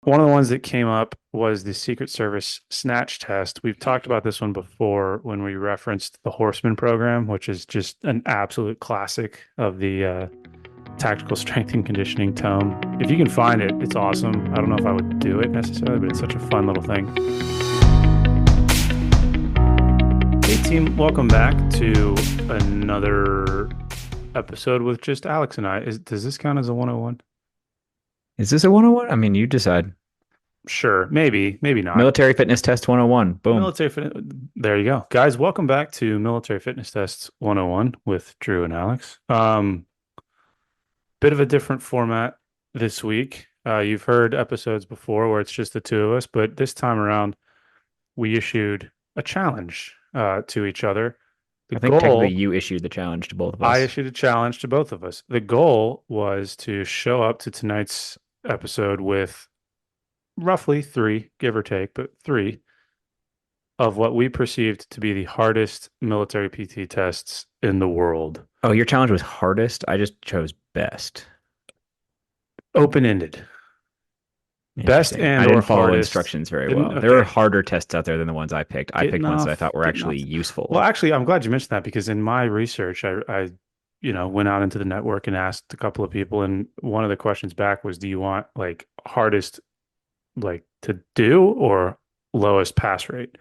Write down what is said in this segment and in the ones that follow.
One of the ones that came up was the Secret Service snatch test. We've talked about this one before when we referenced the Horseman program, which is just an absolute classic of the tactical strength and conditioning tome. If you can find it, it's awesome. I don't know if I would do it necessarily, but it's such a fun little thing. Hey, team, welcome back to another episode with just Alex and I. Does this count as a 101? Is this a 101? I mean, you decide. Sure, maybe not. Military fitness test 101. Boom. Military fit. There you go, guys. Welcome back to Military Fitness Tests 101 with Drew and Alex. Bit of a different format this week. You've heard episodes before where it's just the two of us, but this time around we issued a challenge to each other. The I think technically goal, you issued the challenge to both of I us. issued a challenge to both of us. The goal was to show up to tonight's episode with roughly three, give or take, but three of what we perceived to be the hardest military PT tests in the world. Oh, your challenge was hardest. I just chose best. Open-ended. Best Interesting. I and or didn't follow hardest. instructions very Didn't well. There are okay. harder tests out there than the ones I picked. I picked ones that I thought were Getting actually off. Well, useful. actually, I'm glad you mentioned that because in my research, I went out into the network and asked a couple of people, and one of the questions back was, "Do you want like hardest like to do or lowest pass rate?"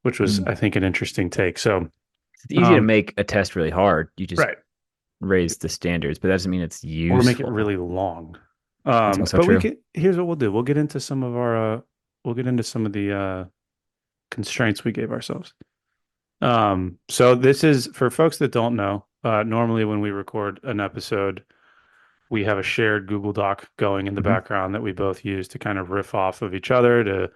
Which was, Mm. I think, an interesting take. So, It's easy to um, make a test really hard. You just right, raise the standards, but that doesn't mean it's or make it useful. really long. That's also But we true. can. Here's what we'll do. We'll get into some of our. We'll get into some of the constraints we gave ourselves. So this is for folks that don't know. Normally, when we record an episode, we have a shared Google Doc going in the Hmm. background that we both use to kind of riff off of each other to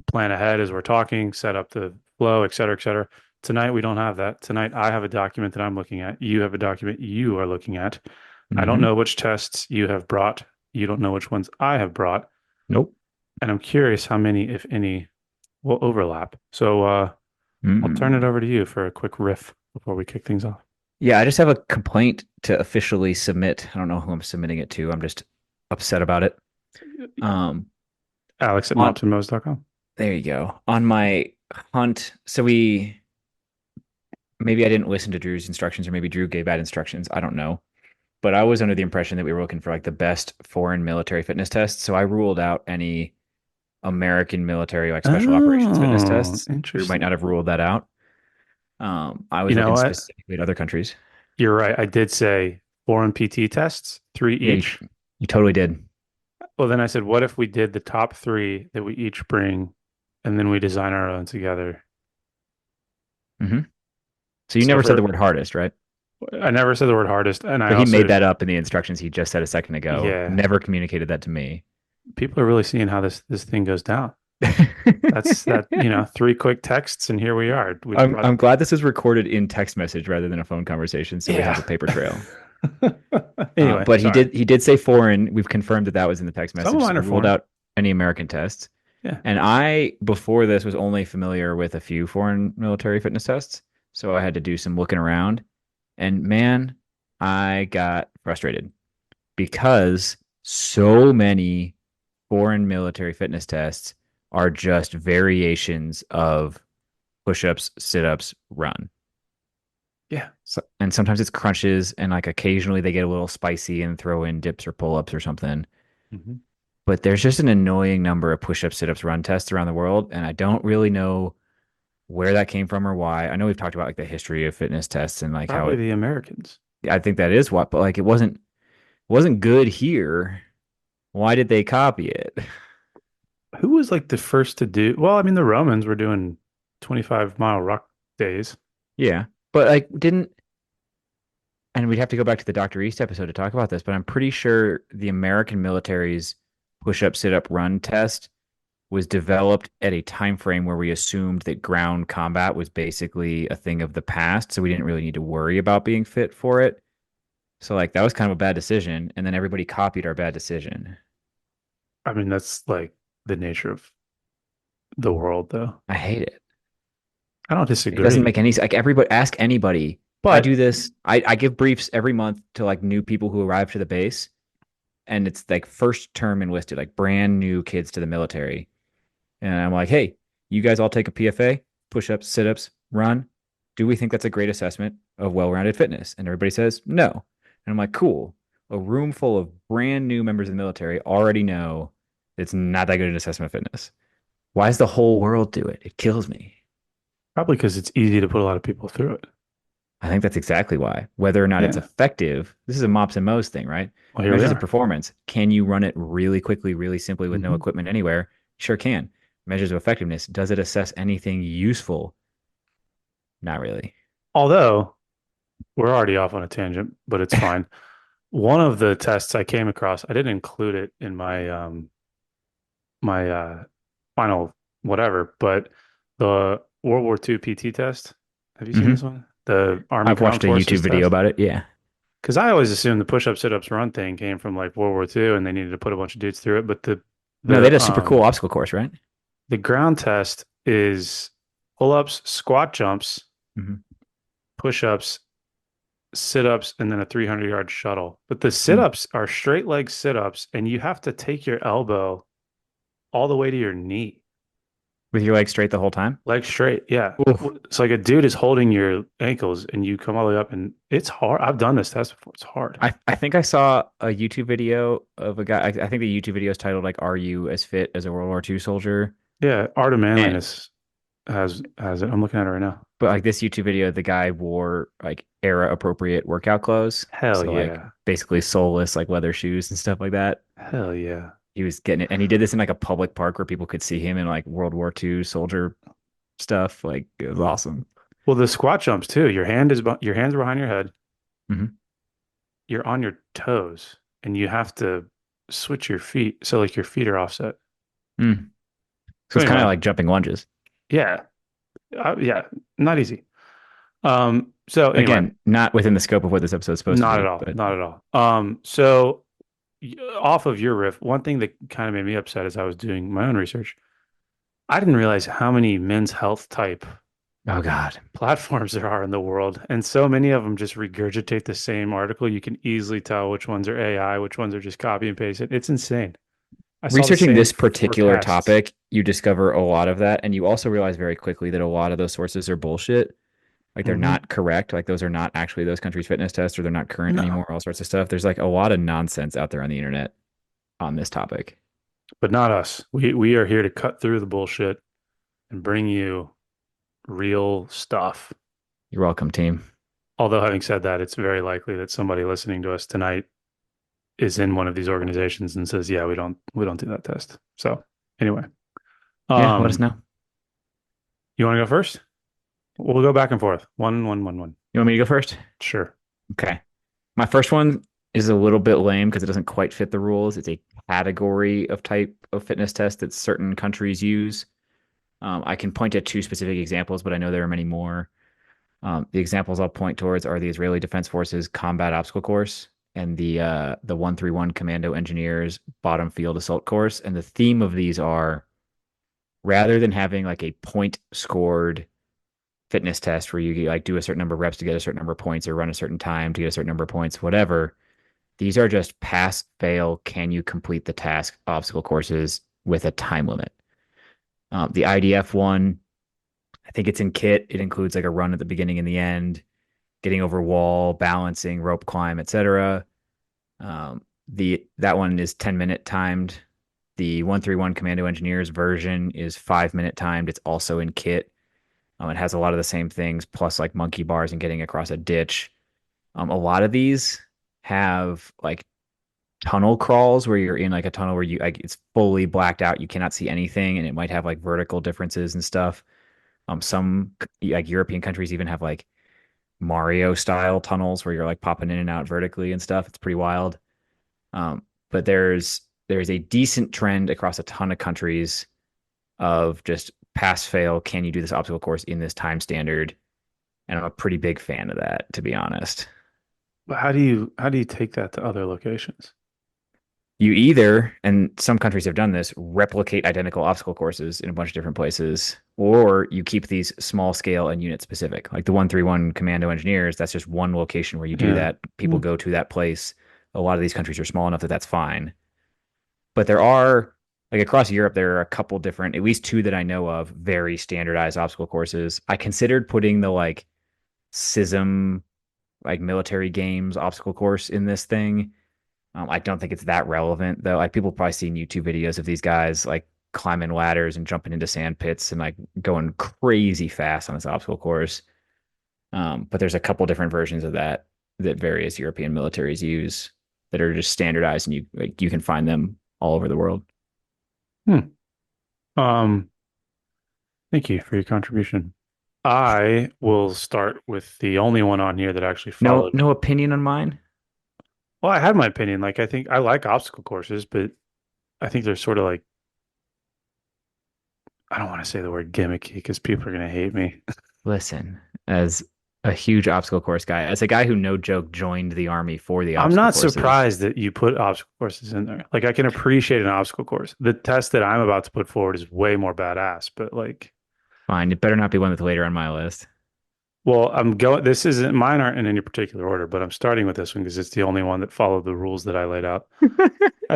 plan ahead as we're talking, set up the flow, et cetera, et cetera. Tonight, we don't have that. Tonight, I have a document that I'm looking at. You have a document you are looking at. I don't Hmm. know which tests you have brought. You don't know which ones I have brought. Nope. And I'm curious how many, if any, will overlap. So I'll turn it Mm. over to you for a quick riff before we kick things off. Yeah, I just have a complaint to officially submit. I don't know who I'm submitting it to. I'm just upset about it. Um, Alex at on mobsandmo's.com. There you go. On my hunt, so we maybe I didn't listen to Drew's instructions, or maybe Drew gave bad instructions. I don't know. But I was under the impression that we were looking for like the best foreign military fitness tests. So I ruled out any American military like special operations fitness Oh, tests. Drew might not interesting. have ruled that out. I You was know looking what? specifically at other countries. You're right. I did say foreign PT tests, three Yeah, each. you totally did. Well, then I said, what if we did the top three that we each bring and then we design our own together? Hmm. So you So never said the for, word hardest, right? I never said the word hardest. And I So he made also, that up in the instructions he just said a second ago. yeah, Never communicated that to me. people are really seeing how this thing goes down. That's that, three quick texts and here we are. We brought, I'm glad this is recorded in text message rather than a phone conversation, so we have yeah. a paper trail. Anyway, But he sorry. did say foreign. We've confirmed that that was in the text Some of message. So mine we are ruled foreign. out any American tests. Yeah. And I before this was only familiar with a few foreign military fitness tests, so I had to do some looking around. And man, I got frustrated because so many foreign military fitness tests are just variations of push-ups, sit-ups, run. Yeah. So, and sometimes it's crunches, and like occasionally they get a little spicy and throw in dips or pull-ups or something. Hmm. But there's just an annoying number of push-ups, sit-ups, run tests around the world, and I don't really know where that came from or why. I know we've talked about like the history of fitness tests and like how Probably it. the Americans. I think that is what, but like it wasn't good here. Why did they copy it? Who was like the first to do? Well, I mean, the Romans were doing 25-mile rock days. Yeah, but like didn't and we'd have to go back to the Dr. East episode to talk about this, but I'm pretty sure the American military's push up, sit up, run test was developed at a time frame where we assumed that ground combat was basically a thing of the past, so we didn't really need to worry about being fit for it. So like that was kind of a bad decision, and then everybody copied our bad decision. I mean, that's like the nature of the world, though. I hate it. I don't It doesn't disagree. make any like everybody ask anybody. I But do this. I give briefs every month to like new people who arrive to the base, and it's like first term enlisted, like brand new kids to the military. And I'm like, hey, you guys all take a PFA, push ups, sit ups, run. Do we think that's a great assessment of well rounded fitness? And everybody says no. And I'm like, cool. A room full of brand new members of the military already know it's not that good an assessment of fitness. Why does the whole world do it? It kills me. Probably because it's easy to put a lot of people through it. I think that's exactly why. Whether or not it's Yeah. effective, this is a MOPS and MOS thing, right? Well, here we Measures of are. performance. Can you run it really quickly, really simply with no Hmm. equipment anywhere? Sure can. Measures of effectiveness. Does it assess anything useful? Not really. Although we're already off on a tangent, but it's fine. One of the tests I came across, I didn't include it in my final whatever, but the World War II PT test. Have you seen Hmm. this one? The Army I've Ground watched a YouTube Forces video test? about it. Yeah. Because I always assumed the push-up, sit-ups, run thing came from like World War II, and they needed to put a bunch of dudes through it. But the No, they had the a super cool obstacle course, right? the ground test is pull-ups, squat jumps, Hmm. push-ups, sit-ups, and then a 300-yard shuttle. But the Mm. sit-ups are straight leg sit-ups, and you have to take your elbow all the way to your knee. With your legs straight the whole time? Leg straight, yeah. Oof. It's like a dude is holding your ankles and you come all the way up and it's hard. I've done this test before. It's hard. I think I saw a YouTube video of a guy. I think the YouTube video is titled like "Are you as fit as a World War II soldier?" Yeah, Art of And Manliness has it. I'm looking at it right now. but like this YouTube video, the guy wore like era appropriate workout clothes. Hell So like yeah. basically soulless like leather shoes and stuff like that. Hell yeah. He was getting it, and he did this in like a public park where people could see him in like World War II soldier stuff. Like it was awesome. Well, the squat jumps too. Your hands are behind your head. Hmm. You're on your toes and you have to switch your feet. So like your feet are offset. Mm. So So it's kind of anyway, like jumping lunges. yeah. Yeah, not easy. So anyway, Again, not within the scope of what this episode is supposed to not at be, all. but Not at all. So off of your riff, one thing that kind of made me upset as I was doing my own research, I didn't realize how many men's health type oh God. platforms there are in the world. And so many of them just regurgitate the same article. You can easily tell which ones are AI, which ones are just copy and paste it. It's insane. I saw the Researching same this four particular tests. topic, you discover a lot of that, and you also realize very quickly that a lot of those sources are bullshit. Like they're Hmm. not correct. Like those are not actually those countries' fitness tests, or they're not current No, anymore. All sorts of stuff. There's like a lot of nonsense out there on the internet on this topic. but not us. We are here to cut through the bullshit and bring you real stuff. You're welcome, team. Although having said that, it's very likely that somebody listening to us tonight is in one of these organizations and says, "Yeah, we don't do that test." So anyway, Yeah, let us um, know. you want to go first? We'll go back and forth. One, one, one, one. You want me to go first? Sure. Okay. My first one is a little bit lame because it doesn't quite fit the rules. It's a category of type of fitness test that certain countries use. I can point to two specific examples, but I know there are many more. The examples I'll point towards are the Israeli Defense Forces Combat Obstacle Course and the 131 Commando Engineers Bottom Field Assault Course. And the theme of these are rather than having like a point scored fitness test where you like do a certain number of reps to get a certain number of points or run a certain time to get a certain number of points, whatever. These are just pass, fail, can you complete the task obstacle courses with a time limit. The IDF one, I think it's in kit. It includes like a run at the beginning and the end, getting over wall, balancing, rope climb, etc. The that one is 10-minute timed. The 131 Commando Engineers version is 5-minute timed. It's also in kit. It has a lot of the same things, plus like monkey bars and getting across a ditch. A lot of these have like tunnel crawls where you're in like a tunnel where you like it's fully blacked out. You cannot see anything, and it might have like vertical differences and stuff. Some like European countries even have like Mario style tunnels where you're like popping in and out vertically and stuff. It's pretty wild. But there's a decent trend across a ton of countries of just pass fail. Can you do this obstacle course in this time standard? And I'm a pretty big fan of that, to be honest. But how do you take that to other locations? You either, and some countries have done this, replicate identical obstacle courses in a bunch of different places, or you keep these small scale and unit specific. Like the 131 Commando Engineers, that's just one location where you do Yeah. that. People Mm. go to that place. a lot of these countries are small enough that that's fine. But there are, like across Europe, there are a couple different, at least two that I know of, very standardized obstacle courses. I considered putting the like SISM, like military games obstacle course in this thing. I don't think it's that relevant though. Like people probably seen YouTube videos of these guys like climbing ladders and jumping into sand pits and like going crazy fast on this obstacle course. But there's a couple different versions of that that various European militaries use that are just standardized, and you can find them all over the world. Hmm. Um, Thank you for your contribution. I will start with the only one on here that actually No, followed. no opinion on mine. Well, I had my opinion. Like, I think I like obstacle courses, but I think they're sort of like, I don't want to say the word gimmicky because people are going to hate me. Listen, as a huge obstacle course guy, as a guy who no joke joined the army for the I'm obstacle not courses, surprised that you put obstacle courses in there. Like, I can appreciate an obstacle course. The test that I'm about to put forward is way more badass, but like, fine. It better not be one that's later on my list. well, I'm going, this isn't, mine aren't in any particular order, but I'm starting with this one because it's the only one that followed the rules that I laid out.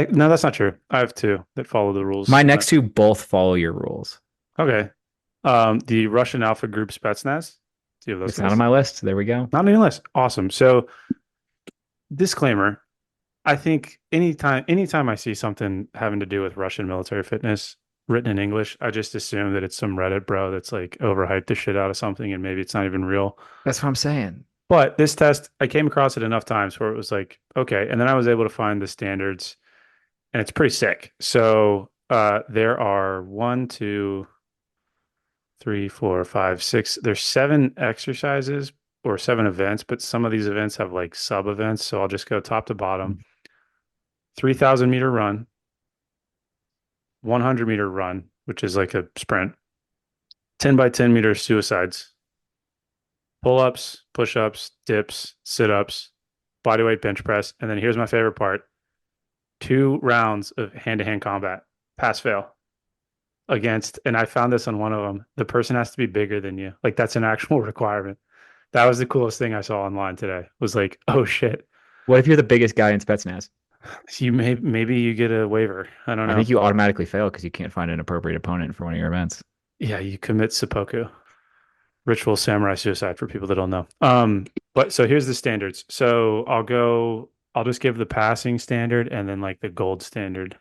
No, that's not true. I have two that follow the My rules. next two both follow your rules. Okay. The Russian Alpha Group Spetsnaz. Do you have those It's not on guys? my list. There we go. Not on your list. Awesome. So, disclaimer, I think anytime I see something having to do with Russian military fitness written in English, I just assume that it's some Reddit bro that's like overhyped the shit out of something and maybe it's not even real. That's what I'm saying. But this test, I came across it enough times where it was like, okay, and then I was able to find the standards and it's pretty sick. So, there are one, two, three, four, five, six. There's seven exercises or seven events, but some of these events have like sub events. So I'll just go top to bottom. 3,000 meter run, 100 meter run, which is like a sprint, 10 by 10 meter suicides, pull ups, push ups, dips, sit ups, bodyweight bench press. And then here's my favorite part: 2 rounds of hand to hand combat, pass fail against, and I found this on one of them. The person has to be bigger than you. Like that's an actual requirement. That was the coolest thing I saw online today. Was like, oh shit, What if you're the biggest guy in Spetsnaz? maybe you get a waiver. I don't I know. think you automatically fail because you can't find an appropriate opponent for one of your events. Yeah, you commit seppuku, ritual samurai suicide for people that don't know. But so here's the standards. So I'll just give the passing standard and then like the gold standard.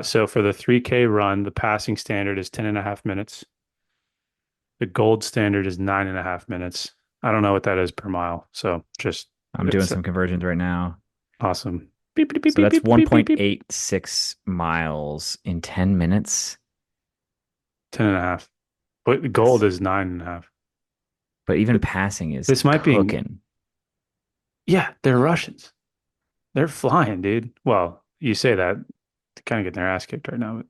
So for the 3K run, the passing standard is 10 and a half minutes. The gold standard is 9.5 minutes. I don't know what that is per mile. So just I'm doing it's some conversions right now. awesome. Beep, beep, beep, So beep, that's beep, beep, beep, beep. 1.86 miles in 10 minutes. 10 and a half. But gold That's, is 9.5. but even But passing is this might be, cooking. yeah, they're Russians. They're flying, dude. Well, you say that to kind of get their ass kicked right now.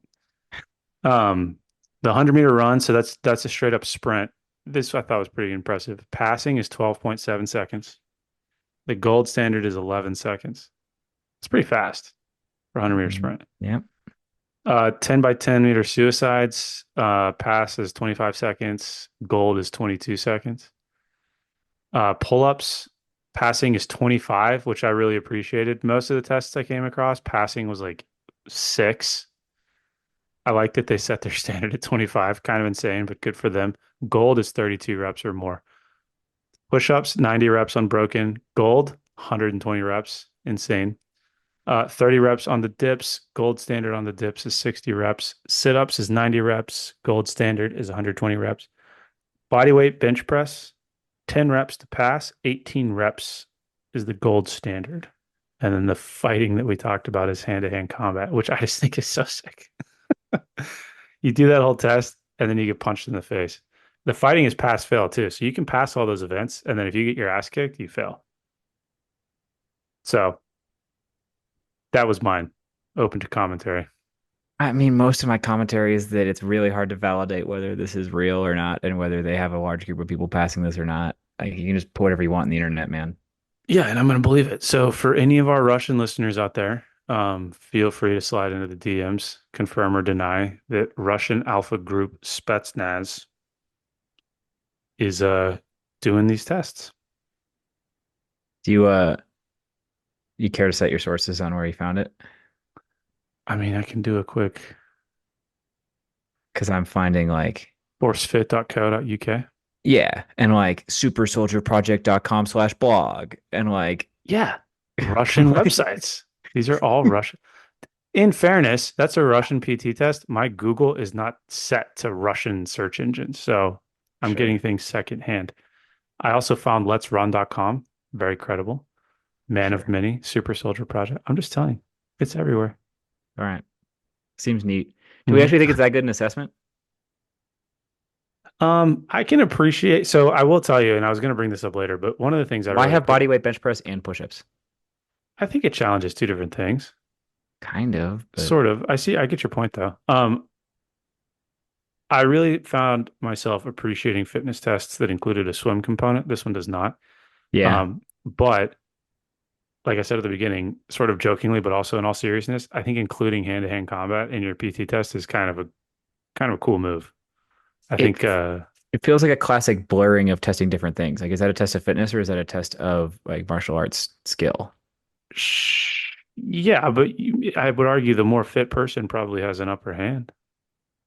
But, the 100 meter run, so that's a straight up sprint. This I thought was pretty impressive. Passing is 12.7 seconds. The gold standard is 11 seconds. It's pretty fast for a 100 meter Mhm. sprint. Yep. 10 by 10 meter suicides, pass is 25 seconds. Gold is 22 seconds. Pull-ups, passing is 25, which I really appreciated. Most of the tests I came across, passing was like 6. I like that they set their standard at 25, kind of insane, but good for them. Gold is 32 reps or more. Push-ups, 90 reps unbroken. Gold, 120 reps. Insane. 30 reps on the dips. Gold standard on the dips is 60 reps. Sit-ups is 90 reps. Gold standard is 120 reps. Bodyweight bench press, 10 reps to pass. 18 reps is the gold standard. And then the fighting that we talked about is hand-to-hand combat, which I just think is so sick. You do that whole test and then you get punched in the face. The fighting is pass fail too. So you can pass all those events. And then if you get your ass kicked, you fail. So that was mine. Open to commentary. I mean, most of my commentary is that it's really hard to validate whether this is real or not, and whether they have a large group of people passing this or not. Like, you can just put whatever you want on the internet, man. Yeah, and I'm going to believe it. So for any of our Russian listeners out there, feel free to slide into the DMs, confirm or deny that Russian Alpha Group Spetsnaz is doing these tests. Do you You care to set your sources on where you found it? I mean, I can do a quick Because I'm finding like, horsefit.co.uk. yeah, and like supersoldierproject.com/blog and like, Yeah, Russian like, websites. These are all Russian. In fairness, that's a Russian PT test. My Google is not set to Russian search engines, so I'm getting sure. things secondhand. I also found letsrun.com, very credible. Man of Sure. Many, Super Soldier Project. I'm just telling you, it's everywhere. All right. Seems neat. Do we Mhm. actually think it's that good an assessment? I can appreciate, so I will tell you, and I was going to bring this up later, but one of the things I Why really have picked, body weight bench press and push-ups? I think it challenges two different things. Kind of, but Sort of. I get your point though. I really found myself appreciating fitness tests that included a swim component. This one does not. yeah. But like I said at the beginning, sort of jokingly, but also in all seriousness, I think including hand-to-hand combat in your PT test is kind of a cool move. I It think it feels like a classic blurring of testing different things. Like, is that a test of fitness or is that a test of like martial arts skill? yeah, but I would argue the more fit person probably has an upper hand.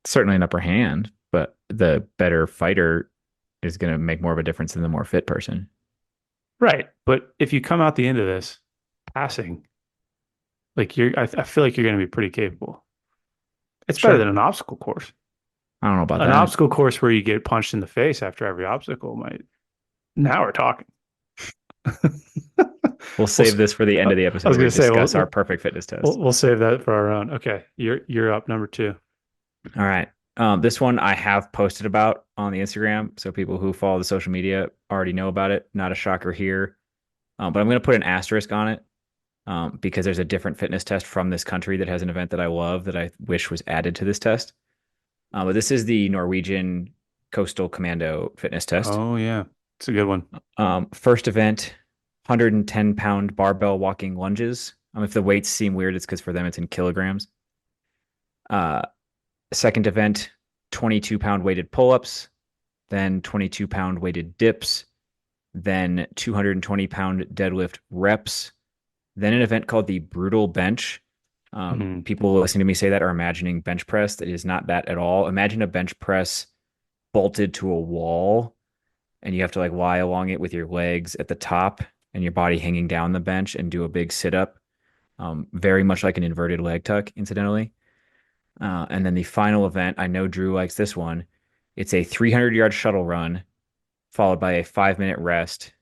Certainly an upper hand, but the better fighter is going to make more of a difference than the more fit person. Right. But if you come out the end of this passing, like I feel like you're going to be pretty capable. It's better than Sure. an obstacle course. I don't know about An that. obstacle course where you get punched in the face after every obstacle might. Now we're talking. We'll We'll, save this for the end of the I episode was where going we to say discuss our perfect fitness test. we'll save that for our own. Okay, you're up number two. All right. This one I have posted about on the Instagram, so people who follow the social media already know about it. Not a shocker here, but I'm going to put an asterisk on it because there's a different fitness test from this country that has an event that I love that I wish was added to this test. But this is the Norwegian Coastal Commando fitness test. Oh yeah, it's a good one. First event, 110-pound barbell walking lunges. If the weights seem weird, it's because for them it's in kilograms. Uh, Second event, 22-pound weighted pull-ups, then 22-pound weighted dips, then 220-pound deadlift reps, then an event called the brutal bench. Mhm. People listening to me say that are imagining bench press. That is not that at all. Imagine a bench press bolted to a wall, and you have to like lie along it with your legs at the top and your body hanging down the bench and do a big sit up. Very much like an inverted leg tuck, incidentally. And then the final event, I know Drew likes this one. It's a 300-yard shuttle run, followed by a 5-minute rest,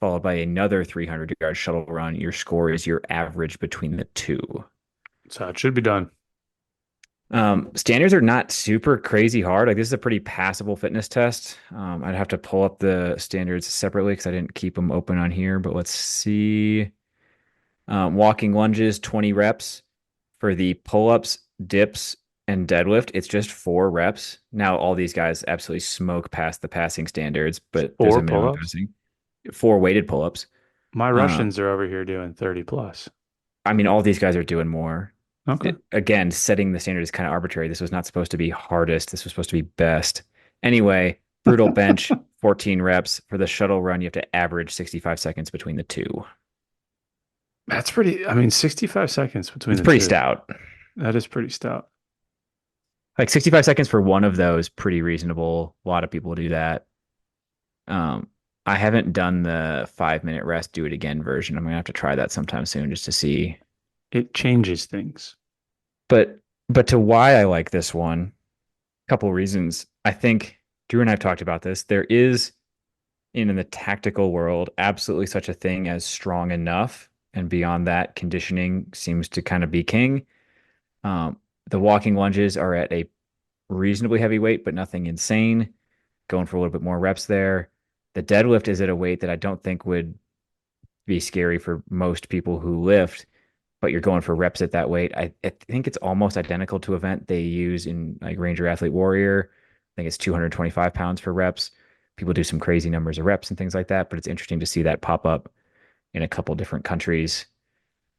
followed by another 300-yard shuttle run. Your score is your average between the two. So it should be done. Standards are not super crazy hard. Like this is a pretty passable fitness test. I'd have to pull up the standards separately because I didn't keep them open on here. But let's see. Walking lunges, 20 reps. For the pull-ups, dips, and deadlift, it's just 4 reps. Now, all these guys absolutely smoke past the passing standards, but there's Four a minimum pull-ups. passing. 4 weighted pull-ups. My Um, Russians are over here doing 30 plus. all these guys are doing more. Okay. Again, setting the standard is kind of arbitrary. This was not supposed to be hardest. This was supposed to be best. Anyway, brutal bench, 14 reps. For the shuttle run, you have to average 65 seconds between the two. That's pretty, I mean, 65 seconds between It's the pretty two. stout. That is pretty stout. Like 65 seconds for one of those, pretty reasonable. A lot of people do that. Um, I haven't done the 5-minute rest, do it again version. I'm gonna have to try that sometime soon just to see. It changes things. But to why I like this one, a couple reasons. I think Drew and I have talked about this. There is in the tactical world absolutely such a thing as strong enough, and beyond that, conditioning seems to kind of be king. Um, the walking lunges are at a reasonably heavy weight, but nothing insane. Going for a little bit more reps there. The deadlift is at a weight that I don't think would be scary for most people who lift, but you're going for reps at that weight. I think it's almost identical to event they use in like Ranger Athlete Warrior. I think it's 225 pounds for reps. People do some crazy numbers of reps and things like that, but it's interesting to see that pop up in a couple different countries.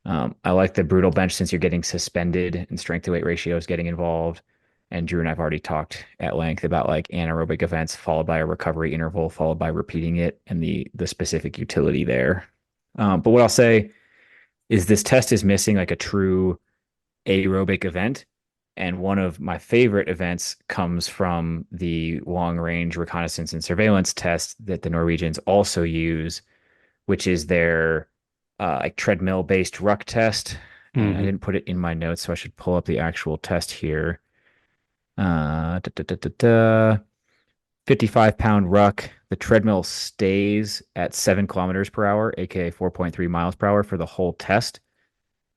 I like the brutal bench since you're getting suspended and strength to weight ratios getting involved. And Drew and I've already talked at length about like anaerobic events followed by a recovery interval, followed by repeating it and the specific utility there. But what I'll say is this test is missing like a true aerobic event. And one of my favorite events comes from the long range reconnaissance and surveillance test that the Norwegians also use, which is their like treadmill based ruck test. And I Hmm. didn't put it in my notes, so I should pull up the actual test here. Da, da, da, da, da. 55-pound ruck. The treadmill stays at 7 kilometers per hour, aka 4.3 miles per hour for the whole test.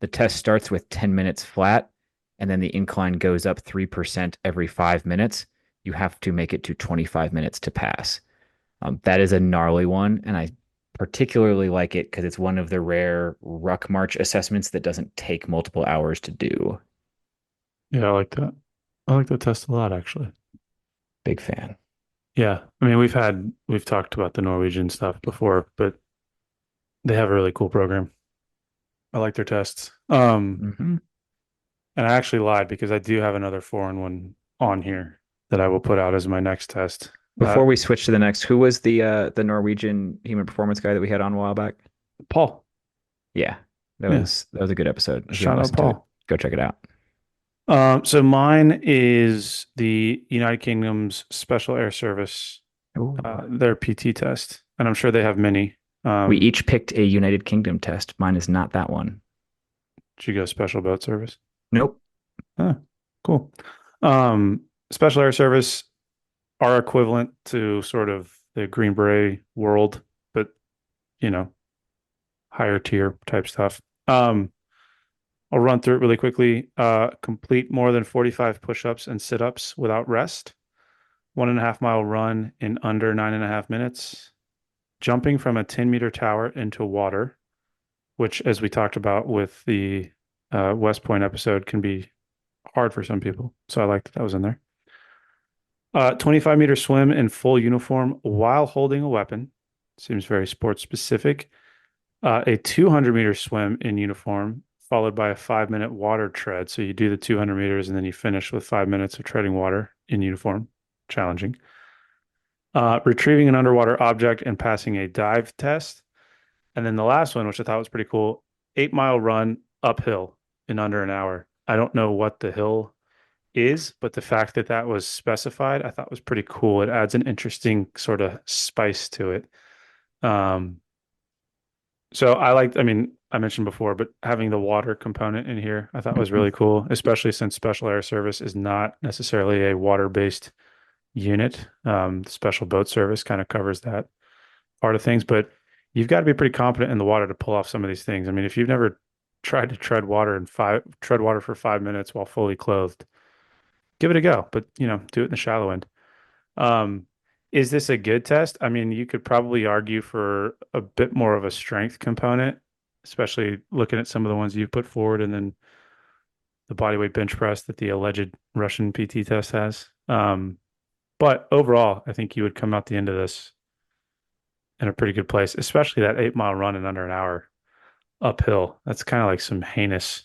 The test starts with 10 minutes flat, and then the incline goes up 3% every 5 minutes. You have to make it to 25 minutes to pass. That is a gnarly one, and I particularly like it because it's one of the rare ruck march assessments that doesn't take multiple hours to do. Yeah, I like that. I like that test a lot, actually. Big fan. Yeah. I mean, we've talked about the Norwegian stuff before, but they have a really cool program. I like their tests. Hmm. And I actually lied because I do have another foreign one on here that I will put out as my next test. Before we switch to the next, who was the Norwegian human performance guy that we had on a while back? Paul. Yeah, Yeah. that was a good episode. If you Shout haven't out listened to it, Paul. go check it out. So mine is the United Kingdom's Special Air Service, Ooh. their PT test, and I'm sure they have many. We Um, each picked a United Kingdom test. Mine is not that one. did you go Special Boat Service? Nope. Huh, cool. Special Air Service are equivalent to sort of the Green Beret world, but you know, higher tier type stuff. I'll run through it really quickly. Complete more than 45 push-ups and sit-ups without rest. 1.5 mile run in under 9.5 minutes. Jumping from a 10-meter tower into water, which, as we talked about with the West Point episode, can be hard for some people. So I like that that was in there. 25-meter swim in full uniform while holding a weapon. Seems very sports specific. A 200-meter swim in uniform, followed by a 5-minute water tread. So you do the 200 meters and then you finish with 5 minutes of treading water in uniform. Challenging. Retrieving an underwater object and passing a dive test. And then the last one, which I thought was pretty cool, 8 mile run uphill in under an hour. I don't know what the hill is, but the fact that that was specified, I thought was pretty cool. It adds an interesting sort of spice to it. Um, so I mean, I mentioned before, but having the water component in here, I thought was Mhm. really cool, especially since Special Air Service is not necessarily a water-based unit. The Special Boat Service kind of covers that part of things, but you've got to be pretty competent in the water to pull off some of these things. I mean, if you've never tried to tread water for 5 minutes while fully clothed, give it a go, but do it in the shallow end. Um, is this a good test? I mean, you could probably argue for a bit more of a strength component, especially looking at some of the ones you've put forward and then the bodyweight bench press that the alleged Russian PT test has. But overall, I think you would come out the end of this in a pretty good place, especially that 8 mile run in under an hour uphill. That's kind of like some heinous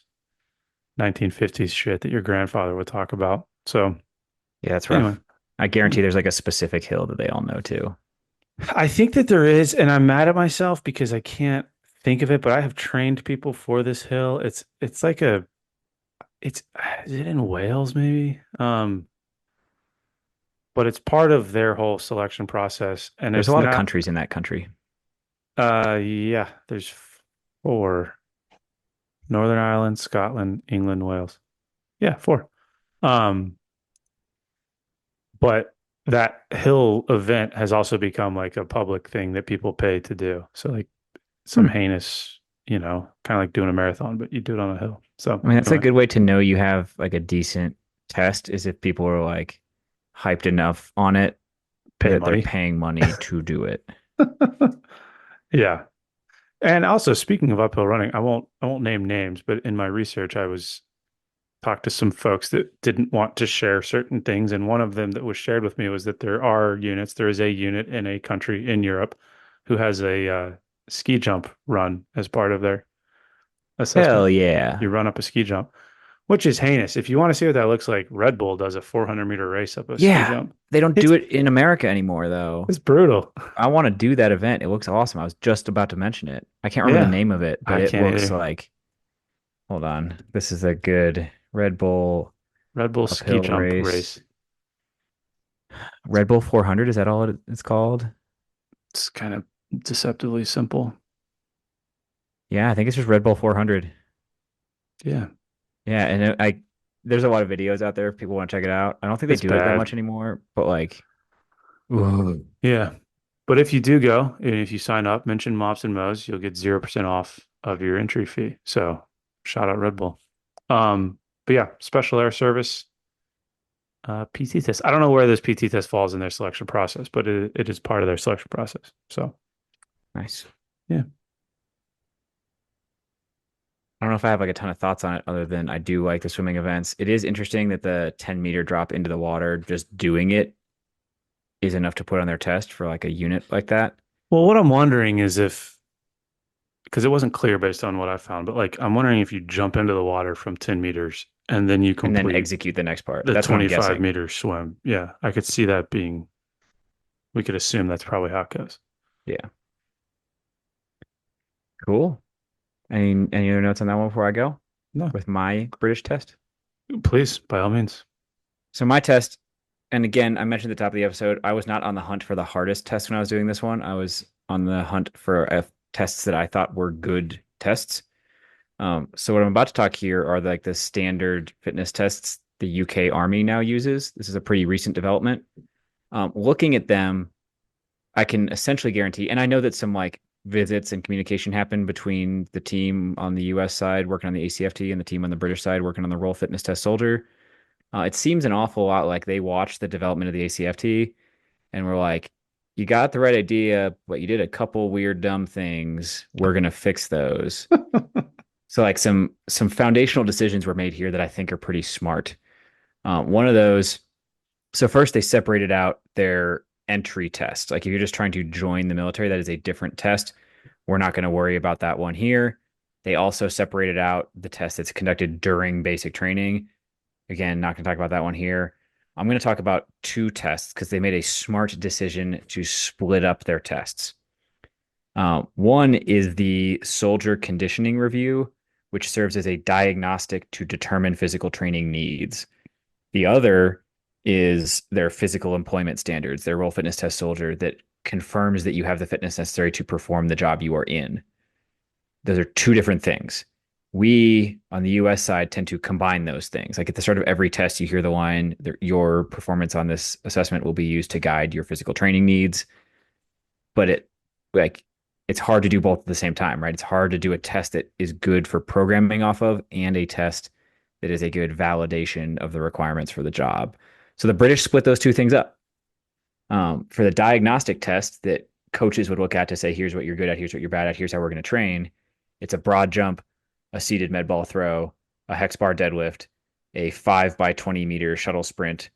1950s shit that your grandfather would talk about. So Yeah, that's anyway, rough. I guarantee there's like a specific hill that they all know too. I think that there is, and I'm mad at myself because I can't think of it, but I have trained people for this hill. It's like it's is it in Wales maybe? But it's part of their whole selection process, and There's a it's lot of not. countries in that country. Yeah, there's four: Northern Ireland, Scotland, England, Wales. Yeah, four. Um, but that hill event has also become like a public thing that people pay to do. So like some Hmm. heinous, kind of like doing a marathon, but you do it on a hill. So I mean, that's a anyway, good way to know you have like a decent test is if people are like hyped enough on it pay that they're money. paying money to do it. Yeah. And also speaking of uphill running, I won't name names, but in my research I was talked to some folks that didn't want to share certain things. And one of them that was shared with me was that there is a unit in a country in Europe who has a ski jump run as part of their assessment. Hell yeah. You run up a ski jump, which is heinous. If you want to see what that looks like, Red Bull does a 400-meter race up a ski Yeah. jump. They don't It's do it in America anymore though. it's brutal. I want to do that event. It looks awesome. I was just about to mention it. I can't remember the Yeah, name of it, but I it can't looks either. like Hold on. This is a good Red Bull Red Bull ski uphill jump race. race. Red Bull 400, is that all it's called? It's kind of deceptively simple. Yeah, I think it's just Red Bull 400. Yeah, Yeah, and there's a lot of videos out there if people want to check it out. I don't think they it's do it that bad. much anymore, but like, ooh. Yeah. But if you do go, and if you sign up, mention Mops and Mo's, you'll get 0% off of your entry fee. So shout out Red Bull. But yeah, special air service, PT test. I don't know where this PT test falls in their selection process, but it is part of their selection process. So Nice. yeah. I don't know if I have like a ton of thoughts on it other than I do like the swimming events. It is interesting that the 10-meter drop into the water, just doing it is enough to put on their test for like a unit like that. Well, what I'm wondering is if, because it wasn't clear based on what I found, but like I'm wondering if you jump into the water from 10 meters and then you And then complete execute the next part. the That's what I'm 25 guessing. meter swim. Yeah, I could see that being, we could assume that's probably how it goes. Yeah. Cool. Any other notes on that one before I go No, with my British test? please, by all means. So my test, and again, I mentioned at the top of the episode, I was not on the hunt for the hardest test when I was doing this one. I was on the hunt for tests that I thought were good tests. So what I'm about to talk here are like the standard fitness tests the UK Army now uses. This is a pretty recent development. Looking at them, I can essentially guarantee, and I know that some like visits and communication happen between the team on the US side working on the ACFT and the team on the British side working on the Royal Fitness Test Soldier. It seems an awful lot like they watched the development of the ACFT and were like, you got the right idea, but you did a couple weird, dumb things. We're gonna fix those. So like some foundational decisions were made here that I think are pretty smart. One of those, so first they separated out their entry test. Like if you're just trying to join the military, that is a different test. We're not going to worry about that one here. They also separated out the test that's conducted during basic training. Again, not going to talk about that one here. I'm going to talk about two tests because they made a smart decision to split up their tests. One is the soldier conditioning review, which serves as a diagnostic to determine physical training needs. The other is their physical employment standards, their role fitness test soldier that confirms that you have the fitness necessary to perform the job you are in. Those are two different things. We on the US side tend to combine those things. Like at the start of every test, you hear the line, your performance on this assessment will be used to guide your physical training needs. But like it's hard to do both at the same time, right? It's hard to do a test that is good for programming off of and a test that is a good validation of the requirements for the job. So the British split those two things up. For the diagnostic test that coaches would look at to say, here's what you're good at, here's what you're bad at, here's how we're going to train. It's a broad jump, a seated med ball throw, a hex bar deadlift, a 5 by 20 meter shuttle sprint,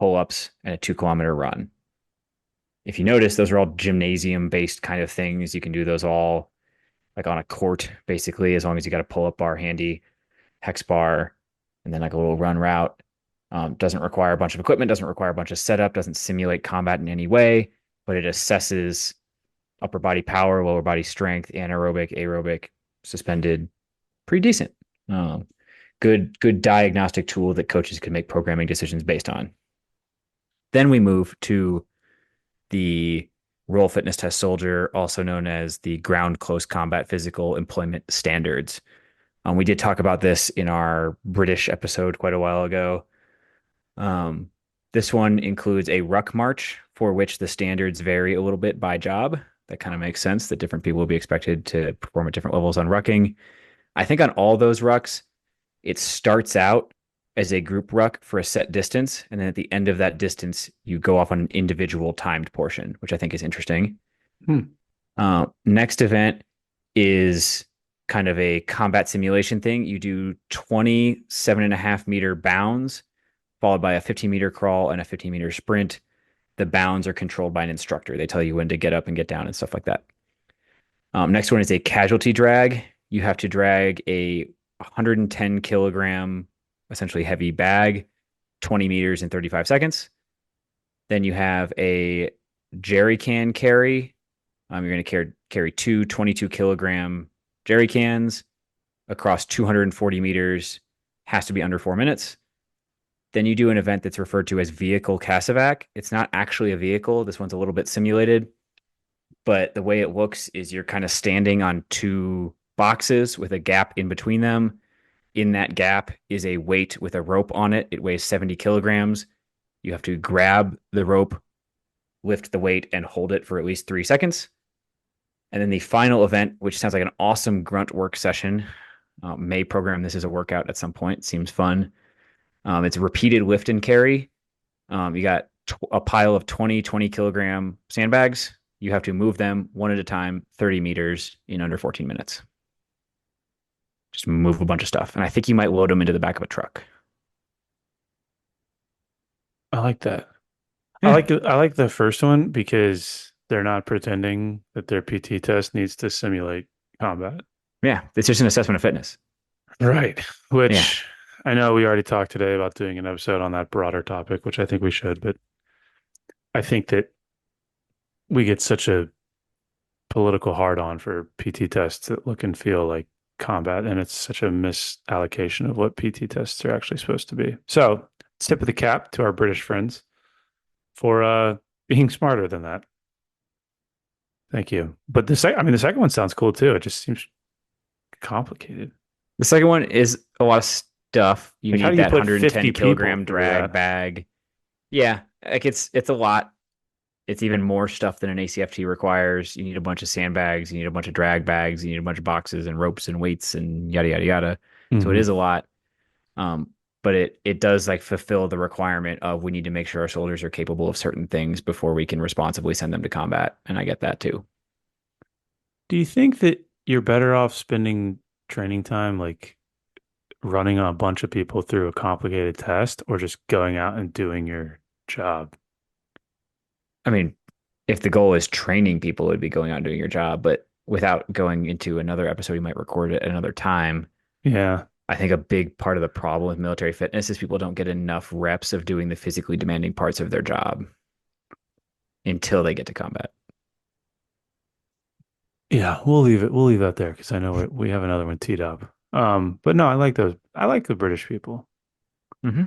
pull ups, and a 2 kilometer run. If you notice, those are all gymnasium based kind of things. You can do those all like on a court, basically, as long as you got a pull up bar handy, hex bar, and then like a little run route. Doesn't require a bunch of equipment, doesn't require a bunch of setup, doesn't simulate combat in any way, but it assesses upper body power, lower body strength, anaerobic, aerobic, suspended, pretty decent. Um, good diagnostic tool that coaches can make programming decisions based on. Then we move to the Role Fitness Test Soldier, also known as the Ground Close Combat Physical Employment Standards. We did talk about this in our British episode quite a while ago. Um, this one includes a ruck march for which the standards vary a little bit by job. That kind of makes sense that different people will be expected to perform at different levels on rucking. I think on all those rucks, it starts out as a group ruck for a set distance. And then at the end of that distance, you go off on an individual timed portion, which I think is interesting. Hmm. Next event is kind of a combat simulation thing. You do 27.5 meter bounds, followed by a 15-meter crawl and a 15-meter sprint. The bounds are controlled by an instructor. They tell you when to get up and get down and stuff like that. Next one is a casualty drag. You have to drag a 110 kilogram, essentially heavy bag, 20 meters in 35 seconds. Then you have a jerry can carry. You're going to carry two 22 kilogram jerry cans. across 240 meters, has to be under 4 minutes. Then you do an event that's referred to as vehicle Cassavac. It's not actually a vehicle. This one's a little bit simulated, but the way it looks is you're kind of standing on two boxes with a gap in between them. In that gap is a weight with a rope on it. It weighs 70 kilograms. You have to grab the rope, lift the weight, and hold it for at least 3 seconds. And then the final event, which sounds like an awesome grunt work session, may program this as a workout at some point. Seems fun. It's a repeated lift and carry. You got a pile of 20 kilogram sandbags. You have to move them one at a time, 30 meters in under 14 minutes. Just move a bunch of stuff. And I think you might load them into the back of a truck. I like that. Yeah. I like the first one because they're not pretending that their PT test needs to simulate combat. Yeah. It's just an assessment of fitness. Right. Yeah. Which I know we already talked today about doing an episode on that broader topic, which I think we should, but I think that we get such a political hard on for PT tests that look and feel like combat, and it's such a misallocation of what PT tests are actually supposed to be. So, tip of the cap to our British friends for being smarter than that. Thank you. But the second one sounds cool too. It just seems complicated. The second one is a lot of stuff. You Like, how need do you that put 110 50 people kilogram through drag that? bag. Yeah, like it's a lot. It's even more stuff than an ACFT requires. You need a bunch of sandbags, you need a bunch of drag bags, you need a bunch of boxes and ropes and weights and yada yada yada. So it Hmm. is a lot. But it does like fulfill the requirement of we need to make sure our soldiers are capable of certain things before we can responsibly send them to combat. And I get that too. Do you think that you're better off spending training time like running a bunch of people through a complicated test or just going out and doing your job? I mean, if the goal is training people, it would be going out and doing your job. But without going into another episode, you might record it at another time. Yeah. I think a big part of the problem with military fitness is people don't get enough reps of doing the physically demanding parts of their job until they get to combat. Yeah, we'll leave it. We'll leave that there because I know we have another one teed up. But no, I like those. I like the British people. Mm-hmm.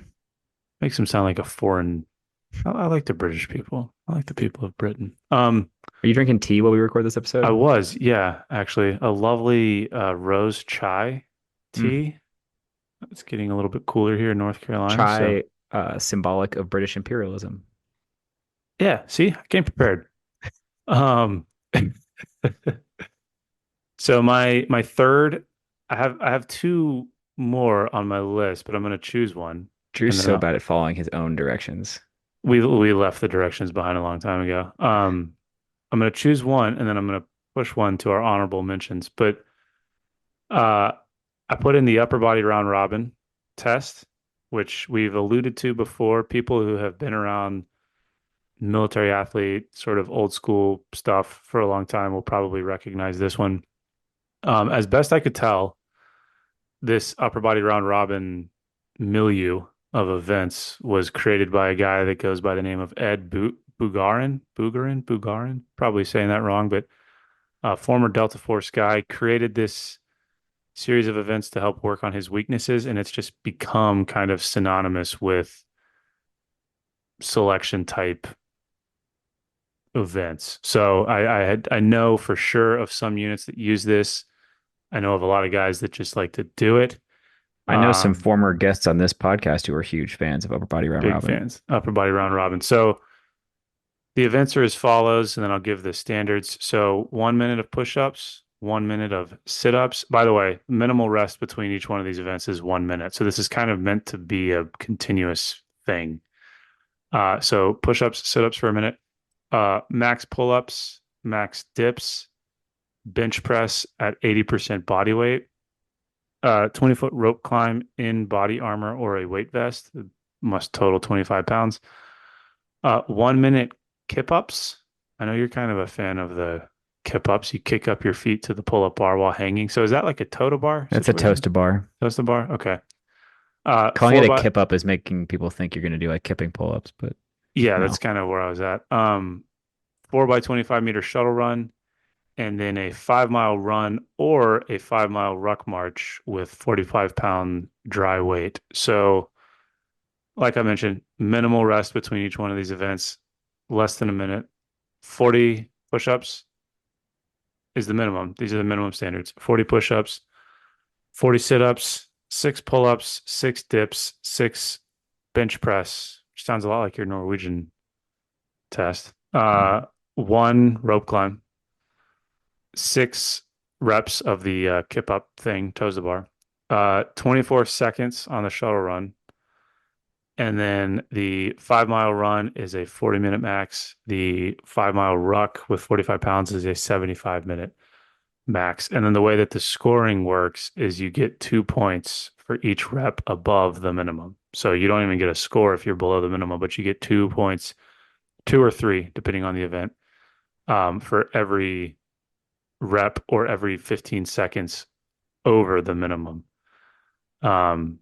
Makes them sound like a foreign. I like the British people. I like the people of Britain. Are you drinking tea while we record this I episode? was, yeah, actually, a lovely rose chai Mm. tea. It's getting a little bit cooler here in North Carolina, so Chai, symbolic of British imperialism. yeah. See, I came prepared. Um, so my third, I have two more on my list, but I'm gonna choose one, Drew's and then so bad at following his own directions. we left the directions behind a long time ago. I'm gonna choose one, and then I'm gonna push one to our honorable mentions. But uh, I put in the upper body round robin test, which we've alluded to before. People who have been around military athlete, sort of old school stuff for a long time will probably recognize this one. As best I could tell, this upper body round robin milieu of events was created by a guy that goes by the name of Ed Bugarin, probably saying that wrong, but former Delta Force guy created this series of events to help work on his weaknesses, and it's just become kind of synonymous with selection type events. So I know for sure of some units that use this. I know of a lot of guys that just like to do it. I know some Um, former guests on this podcast who are huge fans of Upper Body Round Big Robin. fans. Upper body round robin. So the events are as follows, and then I'll give the standards. So 1 minute of push-ups, 1 minute of sit-ups. By the way, minimal rest between each one of these events is 1 minute. So this is kind of meant to be a continuous thing. So push-ups, sit-ups for a minute, max pull-ups, max dips, bench press at 80% body weight, 20-foot rope climb in body armor or a weight vest. It must total 25 pounds. 1 minute kip ups. I know you're kind of a fan of the kip ups. You kick up your feet to the pull up bar while hanging. So is that like a totem bar That's a situation? toaster bar. Totem bar? Okay. Calling it Four a by kip up is making people think you're going to do like kipping pull ups, but Yeah, that's no. kind of where I was at. 4 by 25 meter shuttle run and then a 5 mile run or a 5 mile ruck march with 45-pound dry weight. So, like I mentioned, minimal rest between each one of these events, less than a minute. 40 push-ups is the minimum. These are the minimum standards. 40 push-ups, 40 sit-ups, 6 pull-ups, 6 dips, 6 bench press, which sounds a lot like your Norwegian test. Mhm. 1 rope climb, 6 reps of the kip up thing, toes to bar, 24 seconds on the shuttle run. And then the 5 mile run is a 40-minute max. The 5 mile ruck with 45 pounds is a 75-minute max. And then the way that the scoring works is you get 2 points for each rep above the minimum. So you don't even get a score if you're below the minimum, but you get 2 points, 2 or 3, depending on the event, for every rep or every 15 seconds over the minimum. Um,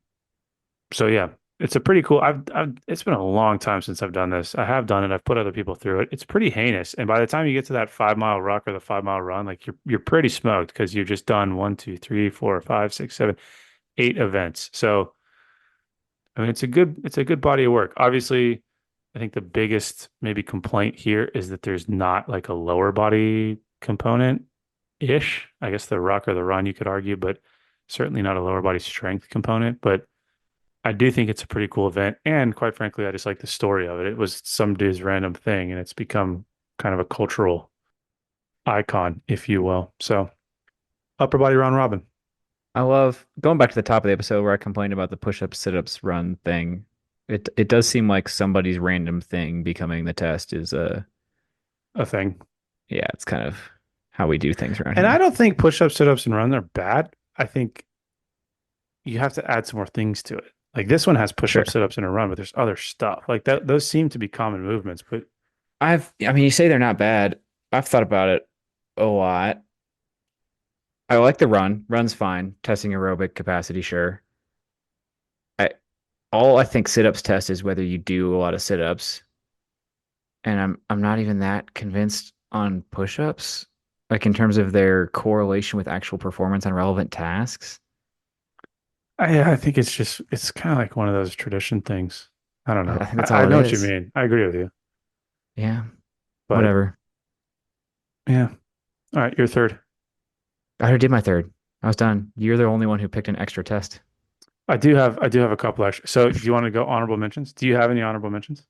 so yeah, it's a pretty cool. It's been a long time since I've done this. I have done it. I've put other people through it. It's pretty heinous. And by the time you get to that 5 mile ruck or the 5 mile run, like you're pretty smoked because you've just done one, two, three, four, five, six, seven, 8 events. So I mean, it's a good body of work. Obviously, I think the biggest maybe complaint here is that there's not like a lower body component ish. I guess the ruck or the run you could argue, but certainly not a lower body strength component. But I do think it's a pretty cool event. And quite frankly, I just like the story of it. It was some dude's random thing and it's become kind of a cultural icon, if you will. So upper body round robin. I love going back to the top of the episode where I complained about the push-ups, sit-ups, run thing. It does seem like somebody's random thing becoming the test is A thing. yeah, it's kind of how we do things around And I here. don't think push ups, sit ups, and run are bad. I think you have to add some more things to it. Like this one has push ups, Sure. sit ups, and a run, but there's other stuff. Like that, those seem to be common movements, but I mean, you say they're not bad. I've thought about it a lot. I like the run. Run's fine. Testing aerobic capacity, sure. I all I think sit-ups test is whether you do a lot of sit-ups. And I'm not even that convinced on push-ups, like in terms of their correlation with actual performance on relevant tasks. I think it's kind of like one of those tradition things. I don't I know. think that's I all it know what you is. mean. I agree with you, Yeah, but whatever. yeah. All right, you're third. I already did my third. I was done. You're the only one who picked an extra test. I do have a couple extra. So do you want to go honorable mentions? Do you have any honorable mentions?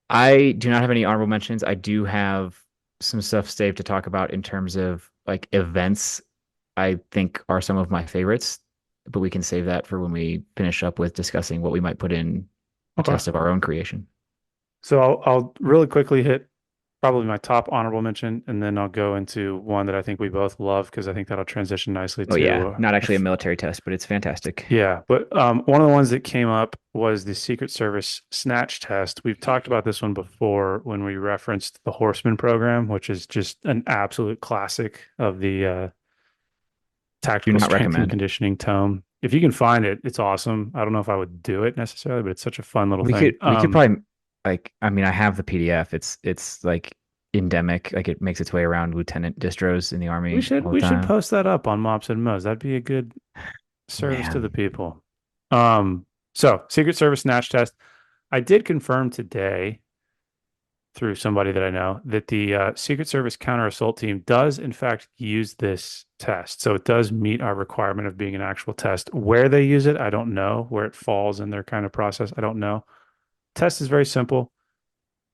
I do not have any honorable mentions. I do have some stuff saved to talk about in terms of like events I think are some of my favorites, but we can save that for when we finish up with discussing what we might put in a Okay. test of our own creation. So I'll really quickly hit probably my top honorable mention, and then I'll go into one that I think we both love because I think that'll transition nicely Oh yeah, to not actually a military test, but it's fantastic. yeah. But one of the ones that came up was the Secret Service snatch test. We've talked about this one before when we referenced the Horseman program, which is just an absolute classic of the Do tactical not strength and recommend. conditioning tome. If you can find it, it's awesome. I don't know if I would do it necessarily, but it's such a fun little thing. We could probably like I mean I have the PDF. It's like endemic, like it makes its way around lieutenant distros in the We army should all the we should time. post that up on Mops and Mo's. That'd be a good service to the Man, people. Um, so Secret Service snatch test. I did confirm today through somebody that I know that the Secret Service counter assault team does in fact use this test. So it does meet our requirement of being an actual test. Where they use it, I don't know. Where it falls in their kind of process, I don't know. Test is very simple.